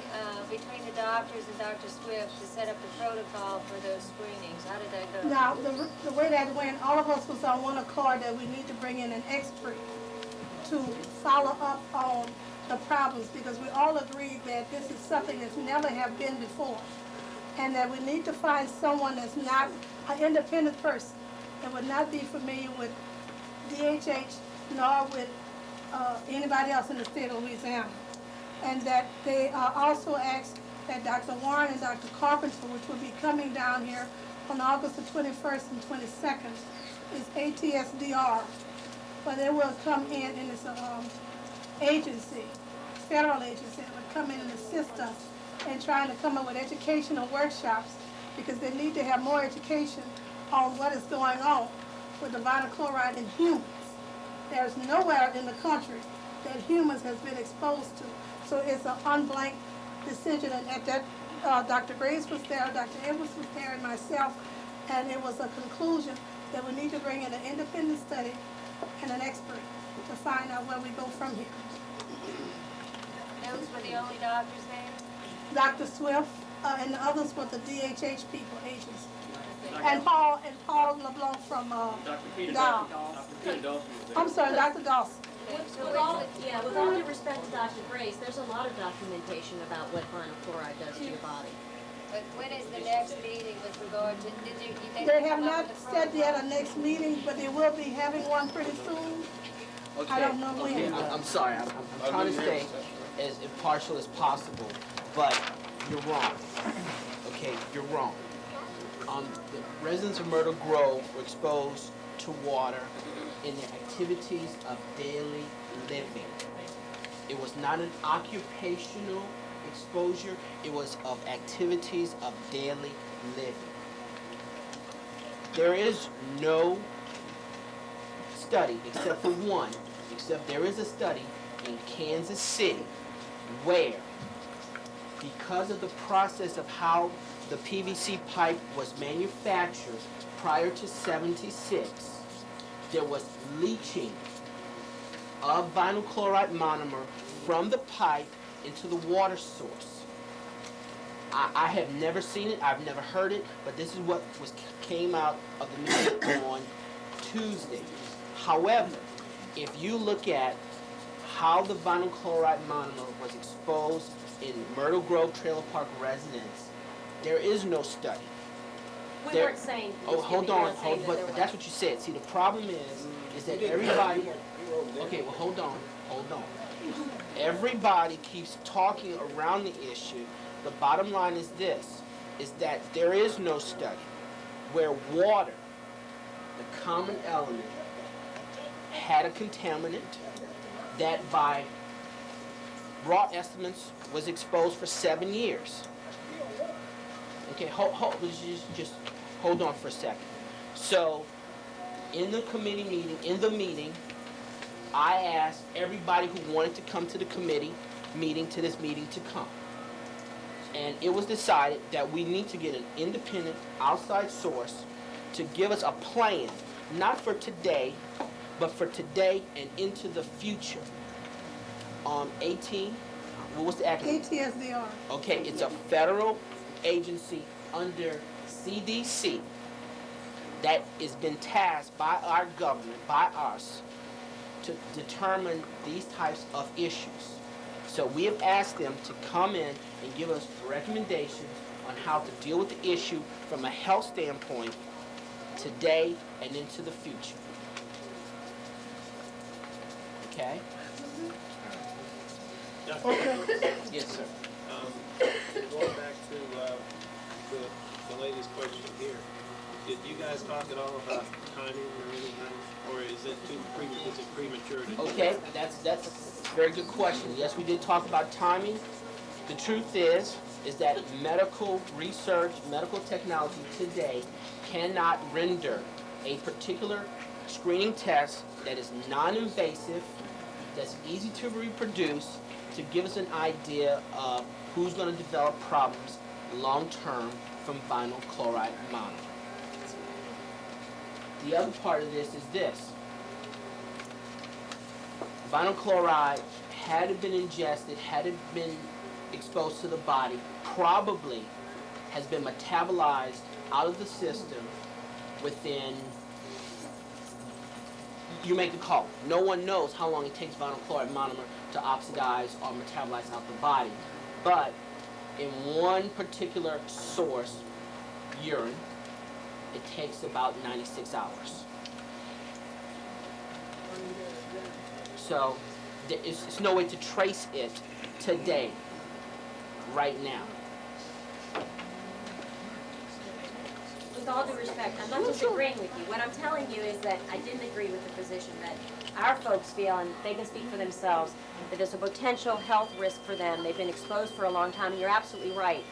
between the doctors and Dr. Swift to set up the protocol for those screenings. How did that go? Now, the way that went, all of us was on one accord that we need to bring in an expert to follow up on the problems, because we all agreed that this is something that's never have been before, and that we need to find someone that's not an independent person, that would not be familiar with DHH nor with anybody else in the state of Louisiana. And that they also asked that Dr. Warren and Dr. Carpenter, which will be coming down here on August the 21st and 22nd, is ATSDR, but they will come in, and it's an agency, federal agency, that would come in and assist us in trying to come up with educational workshops, because they need to have more education on what is going on with the vinyl chloride in humans. There's nowhere in the country that humans has been exposed to. So it's an unblank decision, and at that, Dr. Grace was there, Dr. Edwards was there, and myself, and it was a conclusion that we need to bring in an independent study and an expert to find out where we go from here. Those were the only doctors there? Dr. Swift and the others were the DHH people, agents. And Paul LeBlanc from Dr. Peter Dow. Dawson was there. I'm sorry, Dr. Dawson. With all due respect to Dr. Grace, there's a lot of documentation about what vinyl chloride does to your body. But when is the next meeting with regard to, you think They they'll have come up not with a set yet protocol? a next meeting, but they will be having one pretty soon. I don't know when. I'm sorry, I'm trying to stay as impartial as possible, but you're wrong. Okay, you're wrong. The residents of Myrtle Grove were exposed to water in their activities of daily living. It was not an occupational exposure, it was of activities of daily living. There is no study except for one, except there is a study in Kansas City where, because of the process of how the PVC pipe was manufactured prior to '76, there was leaching of vinyl chloride monomer from the pipe into the water source. I have never seen it, I've never heard it, but this is what came out of the meeting on Tuesday. However, if you look at how the vinyl chloride monomer was exposed in Myrtle Grove Trailer Park residents, there is no study. We There- weren't saying. Oh, hold on, but that's what you said. See, the problem is that everybody, okay, well, hold on. Everybody keeps talking around the issue. The bottom line is this, is that there is no study where water, the common element, had a contaminant that by raw estimates was exposed for 7 years. Okay, just hold on for a second. So, in the committee meeting, I asked everybody who wanted to come to the committee meeting, to this meeting, to come. And it was decided that we need to get an independent outside source to give us a plan, not for today, but for today and into the future. 18, what was the acronym? ATSDR. Okay, it's a federal agency under CDC that has been tasked by our government, by us, to determine these types of issues. So we have asked them to come in and give us recommendations on how to deal with the issue from a health standpoint today and into the future. Okay? Okay. Yes, sir. Going back to the lady's question here, did you guys talk at all about timing or anything, or is it premature? Okay, that's a very good question. Yes, we did talk about timing. The truth is that medical research, medical technology today cannot render a particular screening test that is non-invasive, that's easy to reproduce, to give us an idea of who's going to develop problems long-term from vinyl chloride monomer. The other part of this is this. Vinyl chloride, had it been ingested, had it been exposed to the body, probably has been metabolized out of the system within, you make the call. No one knows how long it takes vinyl chloride monomer to oxidize or metabolize out the body. But in one particular source, urine, it takes about 96 hours. So there's no way to trace it today, right now. With all due respect, I'm not disagreeing with you. What I'm telling you is that I didn't agree with the position that our folks feel, and they can speak for themselves, that there's a potential health risk for them. They've been exposed for a long time, and you're absolutely right.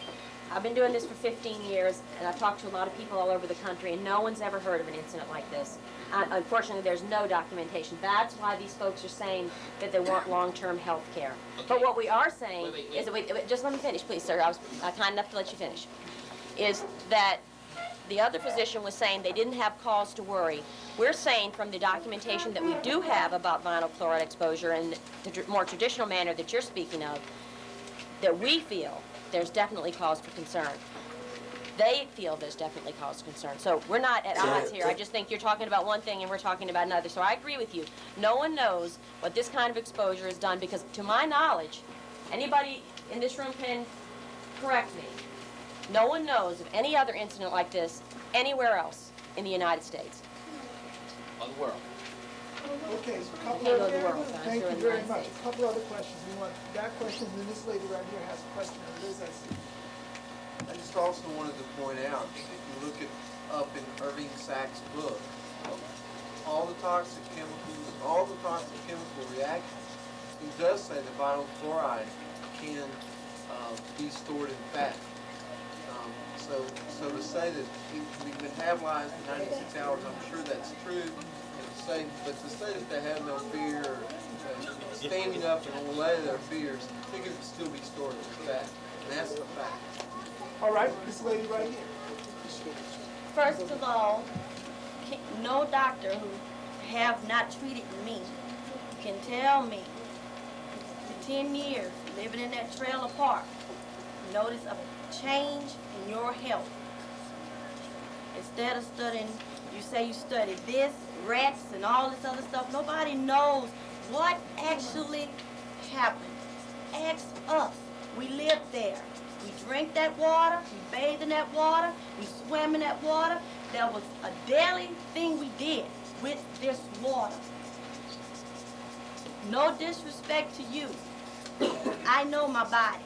I've been doing this for 15 years, and I've talked to a lot of people all over the country, and no one's ever heard of an incident like this. Unfortunately, there's no documentation. That's why these folks are saying that they want long-term health care. Okay. But what we are saying is that, wait, just let me finish, please, sir. I was kind enough to let you finish. Is that the other physician was saying they didn't have cause to worry. We're saying from the documentation that we do have about vinyl chloride exposure in the more traditional manner that you're speaking of, that we feel there's definitely cause for concern. They feel there's definitely cause for concern. So we're not at odds here. I just think you're talking about one thing and we're talking about another. So I agree with you. No one knows what this kind of exposure has done because, to my knowledge, anybody in this room can correct me, no one knows of any other incident like this anywhere else in the United States. Or the world. Okay, so a couple Can't go of, to the world, but I'm thank sure you in the very United much. States. A couple other questions. We want that question, and then this lady right here has a question. Liz, I see. I just also wanted to point out, if you look up in Irving Sachs' book, all the toxic chemicals, all the toxic chemical reactions, he does say that vinyl chloride can be stored in fat. So to say that it can be metabolized in 96 hours, I'm sure that's true. But to say that they have no fear, or standing up and allay their fears, they can still be stored as fact. And that's the fact. All right, this lady right here. First of all, no doctor who have not treated me can tell me for 10 years living in that trailer park, notice a change in your health. Instead of studying, you say you study this, rats, and all this other stuff, nobody knows what actually happened. Ask us. We live there. We drink that water, we bathe in that water, we swim in that water. There was a daily thing we did with this water. No disrespect to you. I know my body.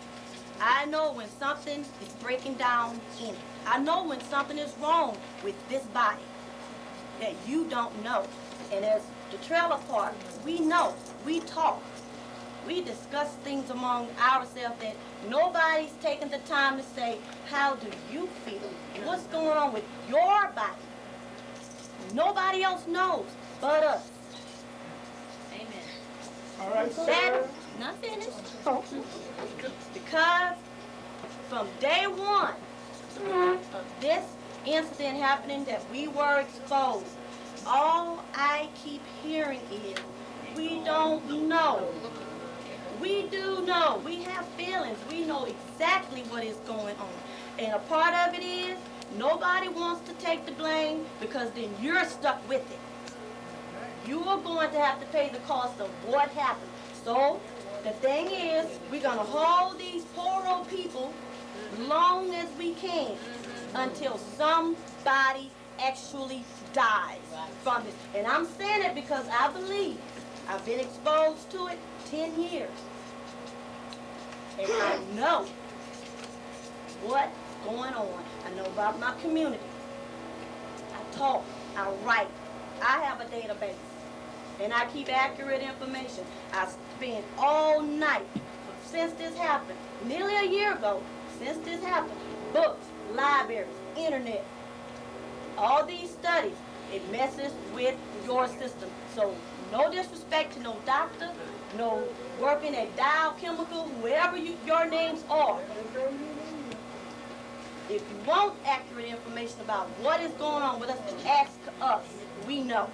I know when something is breaking down in it. I know when something is wrong with this body that you don't know. And as the trailer park, we know, we talk. We discuss things among ourselves that nobody's taking the time to say, how do you feel? What's going on with your body? Nobody else knows but us. Amen. All right, That, not finished. Because from day one of this incident happening that we were exposed, all I keep hearing is, we don't know. We do know. We have feelings. We know exactly what is going on. And a part of it is, nobody wants to take the blame because then you're stuck with it. You are going to have to pay the cost of what happened. So, the thing is, we're going to hold these poor old people long as we can until somebody actually dies from this. And I'm saying it because I believe I've been exposed to it 10 years. And I know what's going on. I know about my community. I talk, I write. I have a database. And I keep accurate information. I spend all night since this happened, nearly a year ago, since this happened, books, libraries, internet, all these studies, it messes with your system. So no disrespect to no doctor, no working at Dow Chemical, whoever your names are. If you want accurate information about what is going on with us, ask us. We know.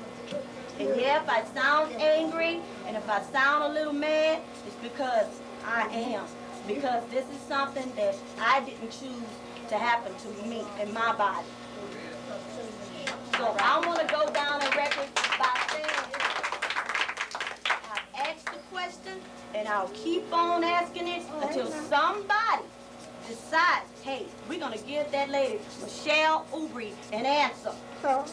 And yeah, if I sound angry and if I sound a little mad, it's because I am. Because this is something that I didn't choose to happen to me and my body. So I want to go down a record by saying I asked the question and I'll keep on asking it until somebody decides, hey, we're going to give that lady, Michelle Ubri, an answer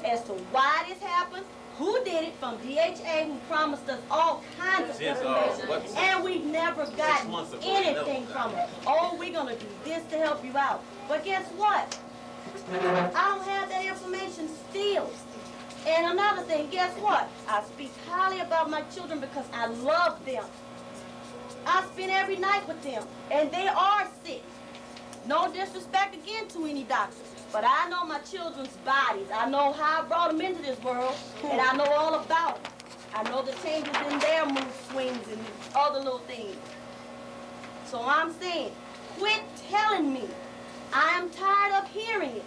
as to why this happened, who did it from DHA, who promised us all kinds of information, and we've never gotten anything from them. Oh, we're going to do this to help you out. But guess what? I don't have that information still. And another thing, guess what? I speak highly about my children because I love them. I spend every night with them, and they are sick. No disrespect again to any doctors, but I know my children's bodies. I know how I brought them into this world, and I know all about it. I know the changes in their mood swings and other little things. So I'm saying, quit telling me. I am tired of hearing it.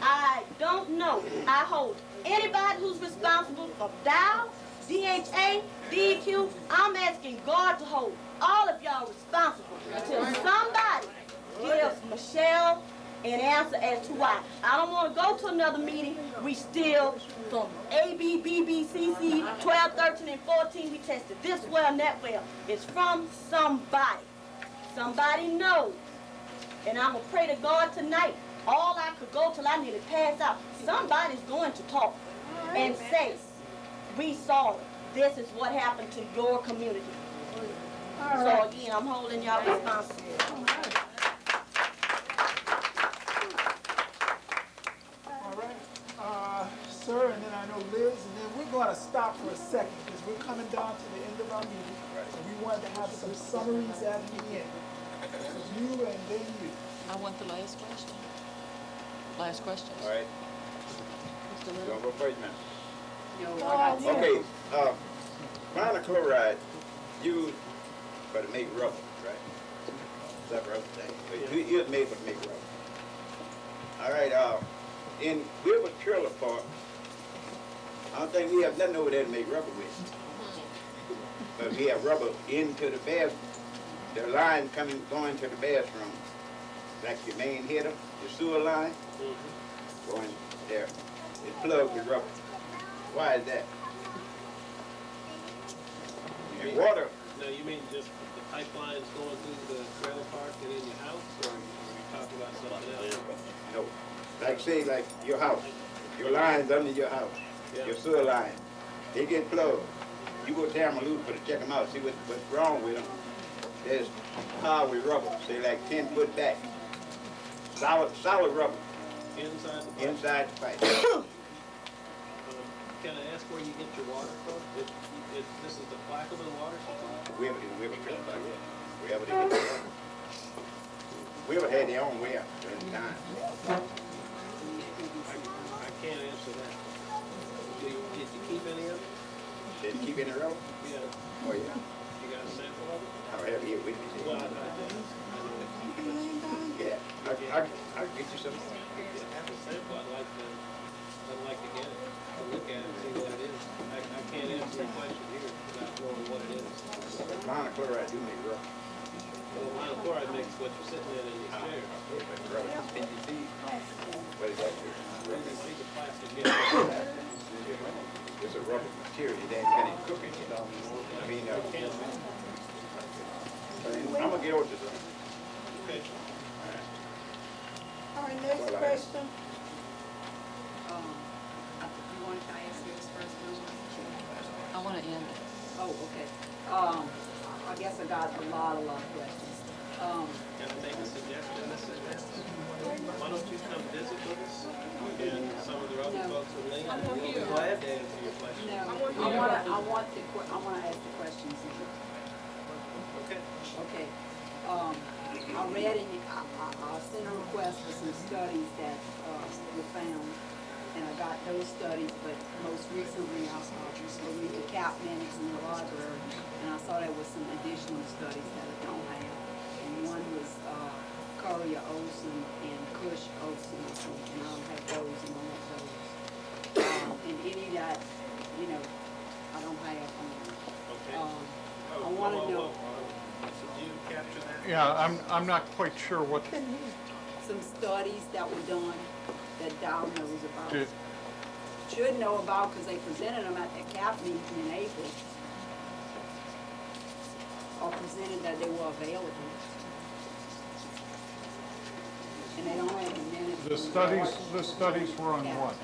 I don't know. I hold anybody who's responsible for Dow, DHA, DEQ, I'm asking God to hold all of y'all responsible until somebody gives Michelle an answer as to why. I don't want to go to another meeting. We still, from A, B, B, B, C, C, 12, 13, and 14, we tested this well and that well. It's from somebody. Somebody knows. And I'm going to pray to God tonight. All I could go till I nearly pass out. Somebody's going to talk and say, we saw it. This is what happened to your community. So again, I'm holding y'all responsible. All right. Sir, and then I know Liz, and then we're going to stop for a second because we're coming down to the end of our meeting. So we wanted to have some summaries at the end. So you and then you. I want the last question. Last question. All right. Mr. You Little? want to go first, man? No, I got Okay, vinyl chloride used for to make rubber, right? Is that rubber thing? It is made for to make rubber. All right, in Wilbur Trailer Park, I don't think we have nothing over there to make rubber with. But we have rubber into the bathroom. The line going to the bathroom. Like your main header, your sewer line, going there. It's plugged with rubber. Why is that? The water. No, you mean just the pipelines going through the trailer park and in your house, or are you talking about something else? No. Like your house. Your lines under your house. Yeah. Your sewer line. They get plugged. You go down and look for to check them out, see what's wrong with them. There's power with rubber, say like 10 foot back. Solid rubber. Inside the pipe? Inside the pipe. Can I ask where you get your water from? This is the Plaquemine water supply? We ever trailer park, yeah. We ever get the water. We ever had their own well during the time. I can't answer that. Did you keep any of it? Did you keep any rubber? Yeah. Oh, yeah. You got a sample of it? I don't have it here with me. Well, I Yeah, I'll get you some. have a sample. I'd like to get it, to look at it and see what it is. I can't answer your question here without knowing what it is. Vinyl chloride do make rubber. Well, vinyl chloride makes what you're sitting in your chair. Rubber, 50 feet. What is that? The plastic, It's a rubber material. It ain't got any cooking in it. I mean, I'm gonna get over to some. Okay. All right, next question. You want to ask yours first, I want to end it. Oh, okay. I guess I got a lot of questions. Can I make a suggestion, Mrs. Evans? Why don't you come visit with us? And some of the other folks in Lincoln, we'll be glad to answer your question. No, I want to ask the questions. Okay. Okay. I read in, I sent a request for some studies that were found, and I got those studies, but most recently I read the cap minutes in the library, and I saw there was some additional studies that I don't have. And one was Courier Olson and Cush Olson, and I don't have those, and I want those. And any that, I don't have. Okay. I want to know. Did you capture that? Yeah, I'm not quite sure what. Some studies that were done that Dow knows about. Did- Should know about because they presented them at the CAP meeting in April. Or presented that they were available. And they don't have the minutes. The studies were on what?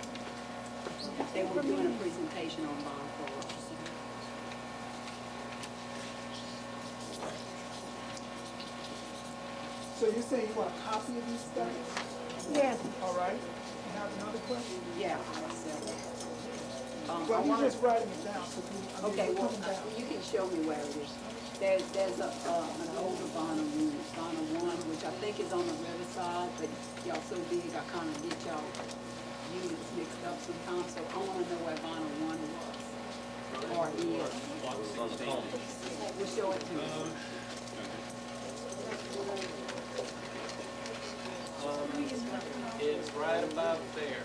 They were doing a presentation on bond forward. So you're saying you want a copy of these studies? Yes. All right. You have another question? Yeah. Well, you're just writing it down, so Okay, well, you can show me where it is. There's an older Bonner unit, Bonner 1, which I think is on the riverside, but y'all so big, I kind of get y'all units mixed up sometimes, so I want to know where Bonner 1 was, or is. We'll show it to you. It's right about there.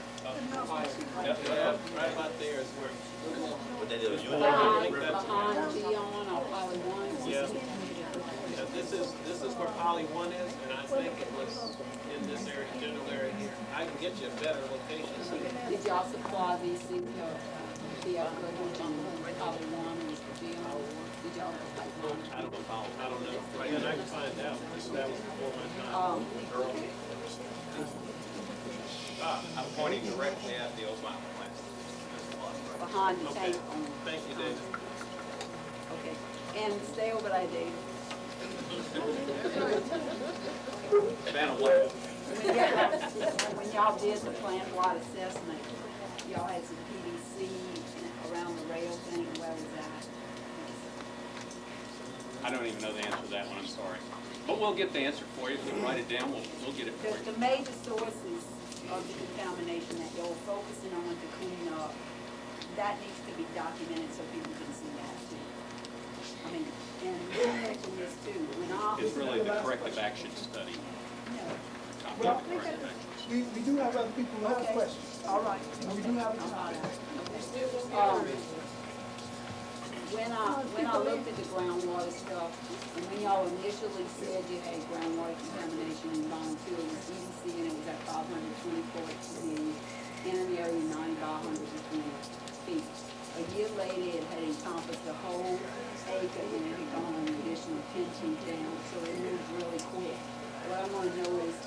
Yep, right about there is where. What that is, Behind Gion or Poly 1? Yeah. This is where Poly 1 is, and I think it was in this area, general area here. I can get you a better location. Did y'all supply these to the equipment on Poly 1 and Gion? Did y'all supply one? I don't know. Right then I can find out. That was before my time. I'm pointing directly at the Obama plant. Behind the Okay. tank on. Thank you, David. Okay, and stay over there, David. Been a while. When y'all did the plant-wide assessment, y'all had some PVC around the rail thing, where was that? I don't even know the answer to that one, I'm sorry. But we'll get the answer for you. If you write it down, we'll get it for you. The major sources of the contamination that you're focusing on to clean up, that needs to be documented so people can see that too. I mean, and you mentioned this too, when our. It's really the corrective action study. Well, we do have other people who have questions. All right. And we do have time. When I looked at the groundwater stuff, and when y'all initially said you had groundwater contamination in Bond 2, it was EDC and it was at 524 million, in an area 90 by 120 feet. A year later, it had encompassed the whole acre and it had gone an additional 10 feet down, so it moved really quick. What I want to know is,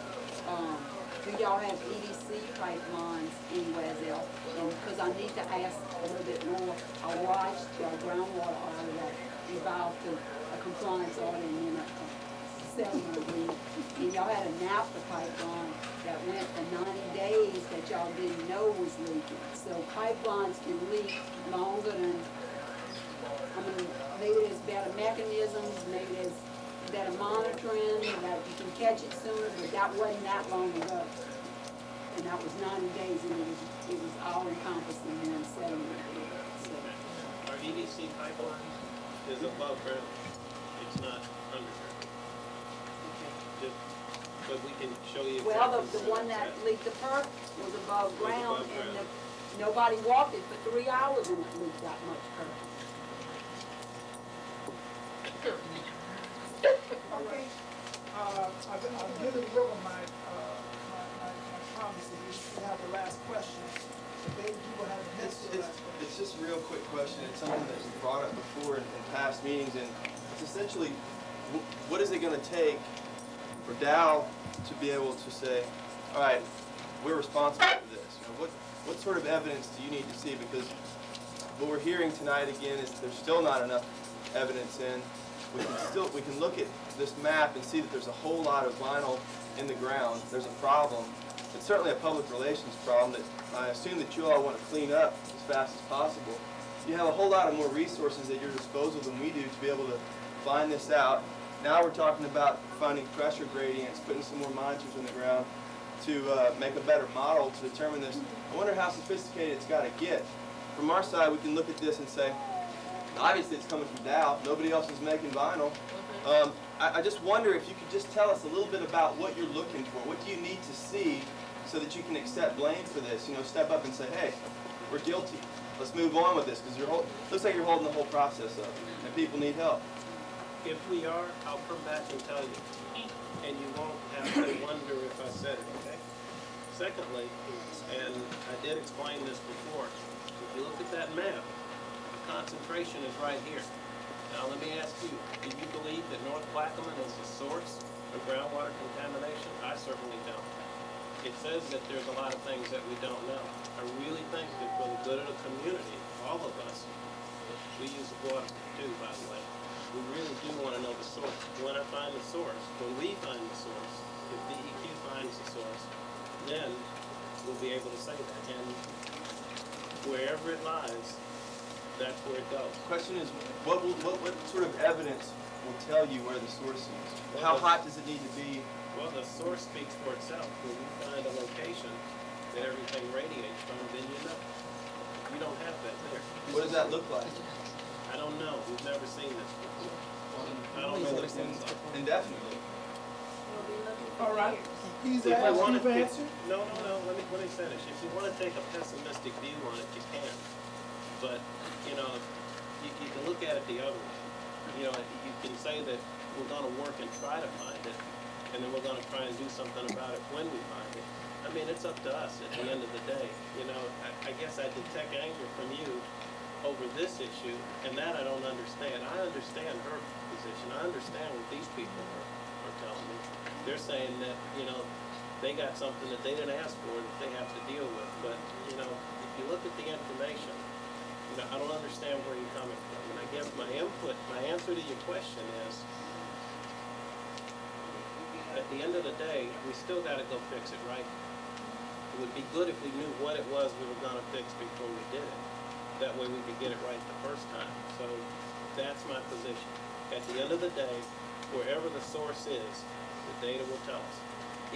do y'all have EDC pipelines anywhere else? Because I need to ask a little bit more. I watched your groundwater order that evolved to a compliance order and then a settlement agreement. And y'all had a naphtha pipeline that went for 90 days that y'all didn't know was leaking. So pipelines can leak longer than, I mean, maybe there's better mechanisms, maybe there's better monitoring, that you can catch it sooner, but that wasn't that long ago. And that was 90 days, and it was all encompassing in one settlement. So. Our EDC pipeline is above ground. It's not underground. But we can show you. Well, the one that leaked the perk was above ground, and nobody walked it for 3 hours, and it leaked that much perk. Okay. I've given Wilma my promise that we have the last question. But they will have the next one. It's just a real quick question. It's something that was brought up before in past meetings, and it's essentially, what is it going to take for Dow to be able to say, all right, we're responsible for this? You know, what sort of evidence do you need to see? Because what we're hearing tonight again is there's still not enough evidence in. We can look at this map and see that there's a whole lot of vinyl in the ground. There's a problem. It's certainly a public relations problem that I assume that you all want to clean up as fast as possible. You have a whole lot of more resources at your disposal than we do to be able to find this out. Now we're talking about finding pressure gradients, putting some more monitors in the ground to make a better model to determine this. I wonder how sophisticated it's got to get. From our side, we can look at this and say, obviously it's coming from Dow. Nobody else is making vinyl. I just wonder if you could just tell us a little bit about what you're looking for. What do you need to see so that you can accept blame for this? You know, step up and say, hey, we're guilty. Let's move on with this, because looks like you're holding the whole process up, and people need help. If we are, I'll come back and tell you. And you won't have to wonder if I said it, okay? Secondly, and I did explain this before, if you look at that map, the concentration is right here. Now let me ask you, do you believe that North Plaquemine is the source of groundwater contamination? I certainly don't. It says that there's a lot of things that we don't know. I really think that for the good of the community, all of us, we use the water too, by the way. We really do want to know the source. When I find the source, when we find the source, if DEQ finds the source, then we'll be able to say that. And wherever it lies, that's where it goes. The question is, what sort of evidence will tell you where the source is? How hot does it need to be? Well, the source speaks for itself. When you find a location that everything radiates from, then you know. You don't have that there. What does that look like? I don't know. We've never seen this before. I don't know what it looks like. Indefinitely. All right. He's If you want to answer. No. Let me finish. If you want to take a pessimistic view on it, you can. But you know, you can look at it the other way. You know, you can say that we're going to work and try to find it, and then we're going to try and do something about it when we find it. I mean, it's up to us at the end of the day. You know, I guess I detect anger from you over this issue, and that I don't understand. I understand her position. I understand what these people are telling me. They're saying that, you know, they got something that they didn't ask for that they have to deal with. But, you know, if you look at the information, you know, I don't understand where you're coming from. And I guess my answer to your question is, at the end of the day, we still got to go fix it, right? It would be good if we knew what it was we were going to fix before we did it. That way we could get it right the first time. So that's my position. At the end of the day, wherever the source is, the data will tell us.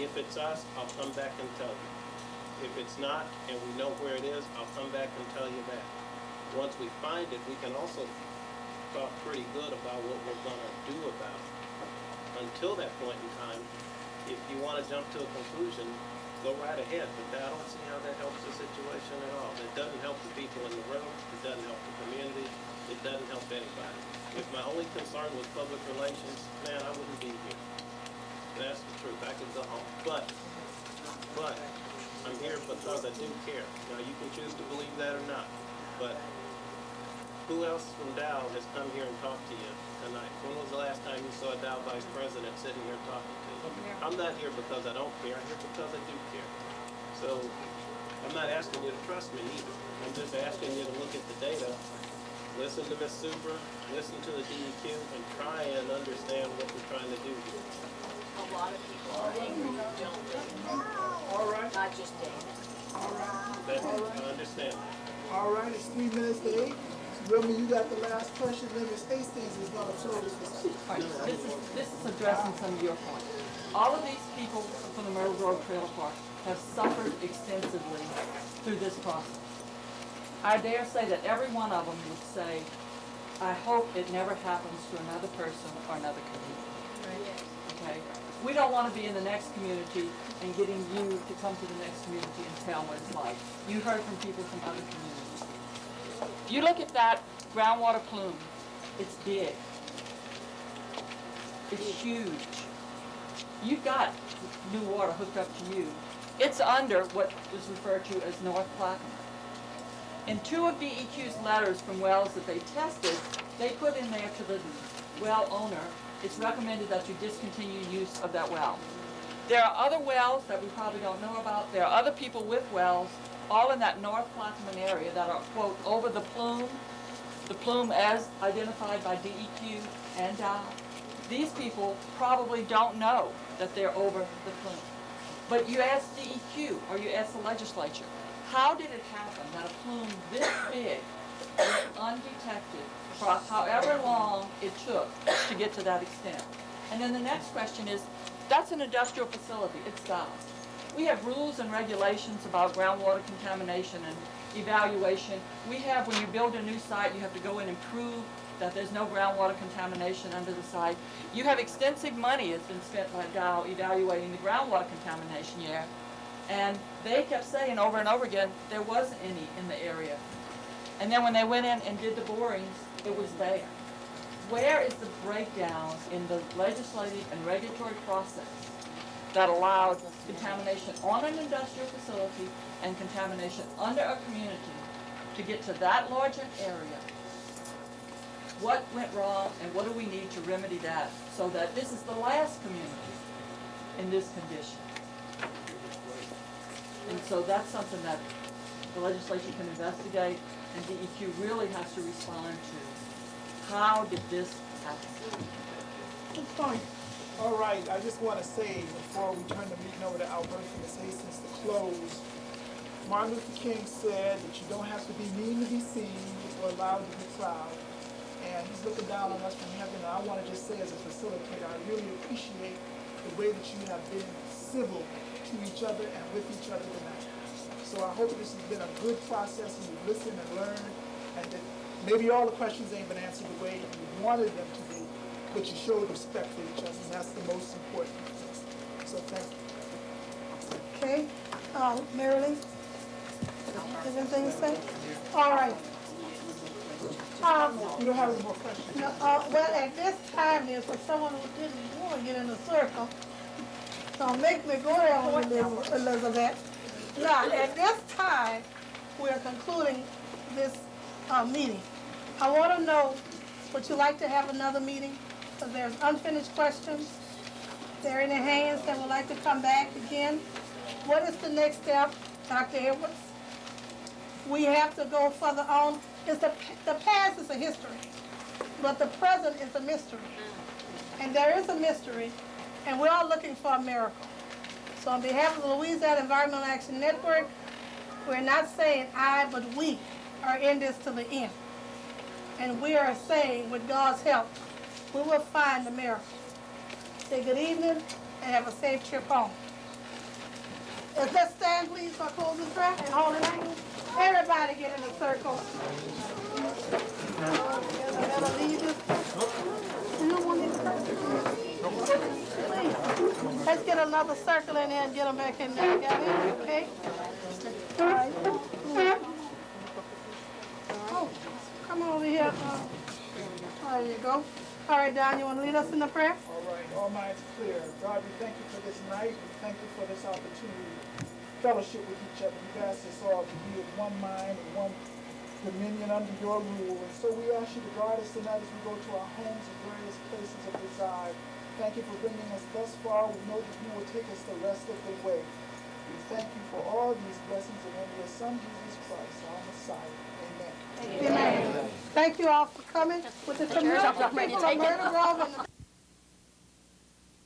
If it's us, I'll come back and tell you. If it's not, and we know where it is, I'll come back and tell you that. Once we find it, we can also talk pretty good about what we're gonna do about it. Until that point in time, if you wanna jump to a conclusion, go right ahead, but I don't see how that helps the situation at all. It doesn't help the people in the room, it doesn't help the community, it doesn't help anybody. If my only concern was public relations, man, I wouldn't be here. That's the truth, I could go home. But, I'm here because I do care. Now, you can choose to believe that or not, but who else from Dow has come here and talked to you tonight? When was the last time you saw a Dow vice president sitting here talking to you? I'm not here because I don't care, I'm here because I do care. So, I'm not asking you to trust me either. I'm just asking you to look at the data, listen to Ms. Super, listen to the DEQ, and try and understand what we're trying to do here. A lot of people are angry, don't they? All right. Not just Dana. I understand that. All right, it's 3 minutes to 8. Wilma, you got the last question, then Ms. Hastings is gonna close this. All right, this is addressing some of your points. All of these people from the Myrtle Grove Trailer Park have suffered extensively through this process. I dare say that every one of them would say, I hope it never happens to another person or another community. Okay? We don't want to be in the next community and getting you to come to the next community and tell what it's like. You heard from people from other communities. You look at that groundwater plume, it's big. It's huge. You've got new water hooked up to you. It's under what is referred to as North Plaquemine. In 2 of DEQ's letters from wells that they tested, they put in there to the well owner, it's recommended that you discontinue use of that well. There are other wells that we probably don't know about. There are other people with wells, all in that North Plaquemine area that are, quote, over the plume as identified by DEQ and Dow. These people probably don't know that they're over the plume. But you ask DEQ or you ask the legislature, how did it happen that a plume this big went undetected for however long it took to get to that extent? And then the next question is, that's an industrial facility, it's Dow. We have rules and regulations about groundwater contamination and evaluation. We have, when you build a new site, you have to go in and prove that there's no groundwater contamination under the site. You have extensive money that's been spent by Dow evaluating the groundwater contamination here. And they kept saying over and over again, there wasn't any in the area. And then when they went in and did the borings, it was there. Where is the breakdown in the legislative and regulatory process that allowed contamination on an industrial facility and contamination under a community to get to that large an area? What went wrong and what do we need to remedy that so that this is the last community in this condition? And so that's something that the legislature can investigate and DEQ really has to respond to. How did this happen? Good point. All right, I just want to say before we turn the meeting over to Alberta and Ms. Hastings to close, Martin Luther King said that you don't have to be mean to be seen or loud to be proud. And he's looking down on us from heaven. And I want to just say as a facilitator, I really appreciate the way that you have been civil to each other and with each other tonight. So I hope this has been a good process and you listened and learned, and that maybe all the questions ain't been answered the way you wanted them to be, but you showed respect for each other, and that's the most important thing. So thank you. Okay, Myrtle, anything to say? All right. You don't have any more questions? No, well, at this time, is for someone who didn't want to get in the circle, so make me go there on Elizabeth. Now, at this time, we're concluding this meeting. I want to know, would you like to have another meeting? Because there's unfinished questions. Is there any hands that would like to come back again? What is the next step, Dr. Edwards? We have to go further on. The past is a history, but the present is a mystery. And there is a mystery, and we're all looking for a miracle. So on behalf of the Louisiana Environmental Action Network, we're not saying I, but we are in this to the end. And we are saying, with God's help, we will find the miracle. Say good evening and have a safe trip home. Let's stand, please, for closing prayer and holy name. Everybody get in a circle. Better leave this. You don't want these circles? Please. Let's get another circle in there and get them back in there. Got it? Okay? All right. Oh, come over here. There you go. All right, Don, you want to lead us in the prayer? All right, all minds clear. God, we thank you for this night. We thank you for this opportunity to fellowship with each other. You've asked us all to be of one mind and one dominion under your rule. And so we ask you to guard us tonight as we go to our homes and various places of reside. Thank you for bringing us thus far. We know that you will take us the rest of the way. We thank you for all these blessings and in your Son, Jesus Christ, our Messiah. Amen. Amen. Thank you all for coming with the community people of Myrtle Grove and the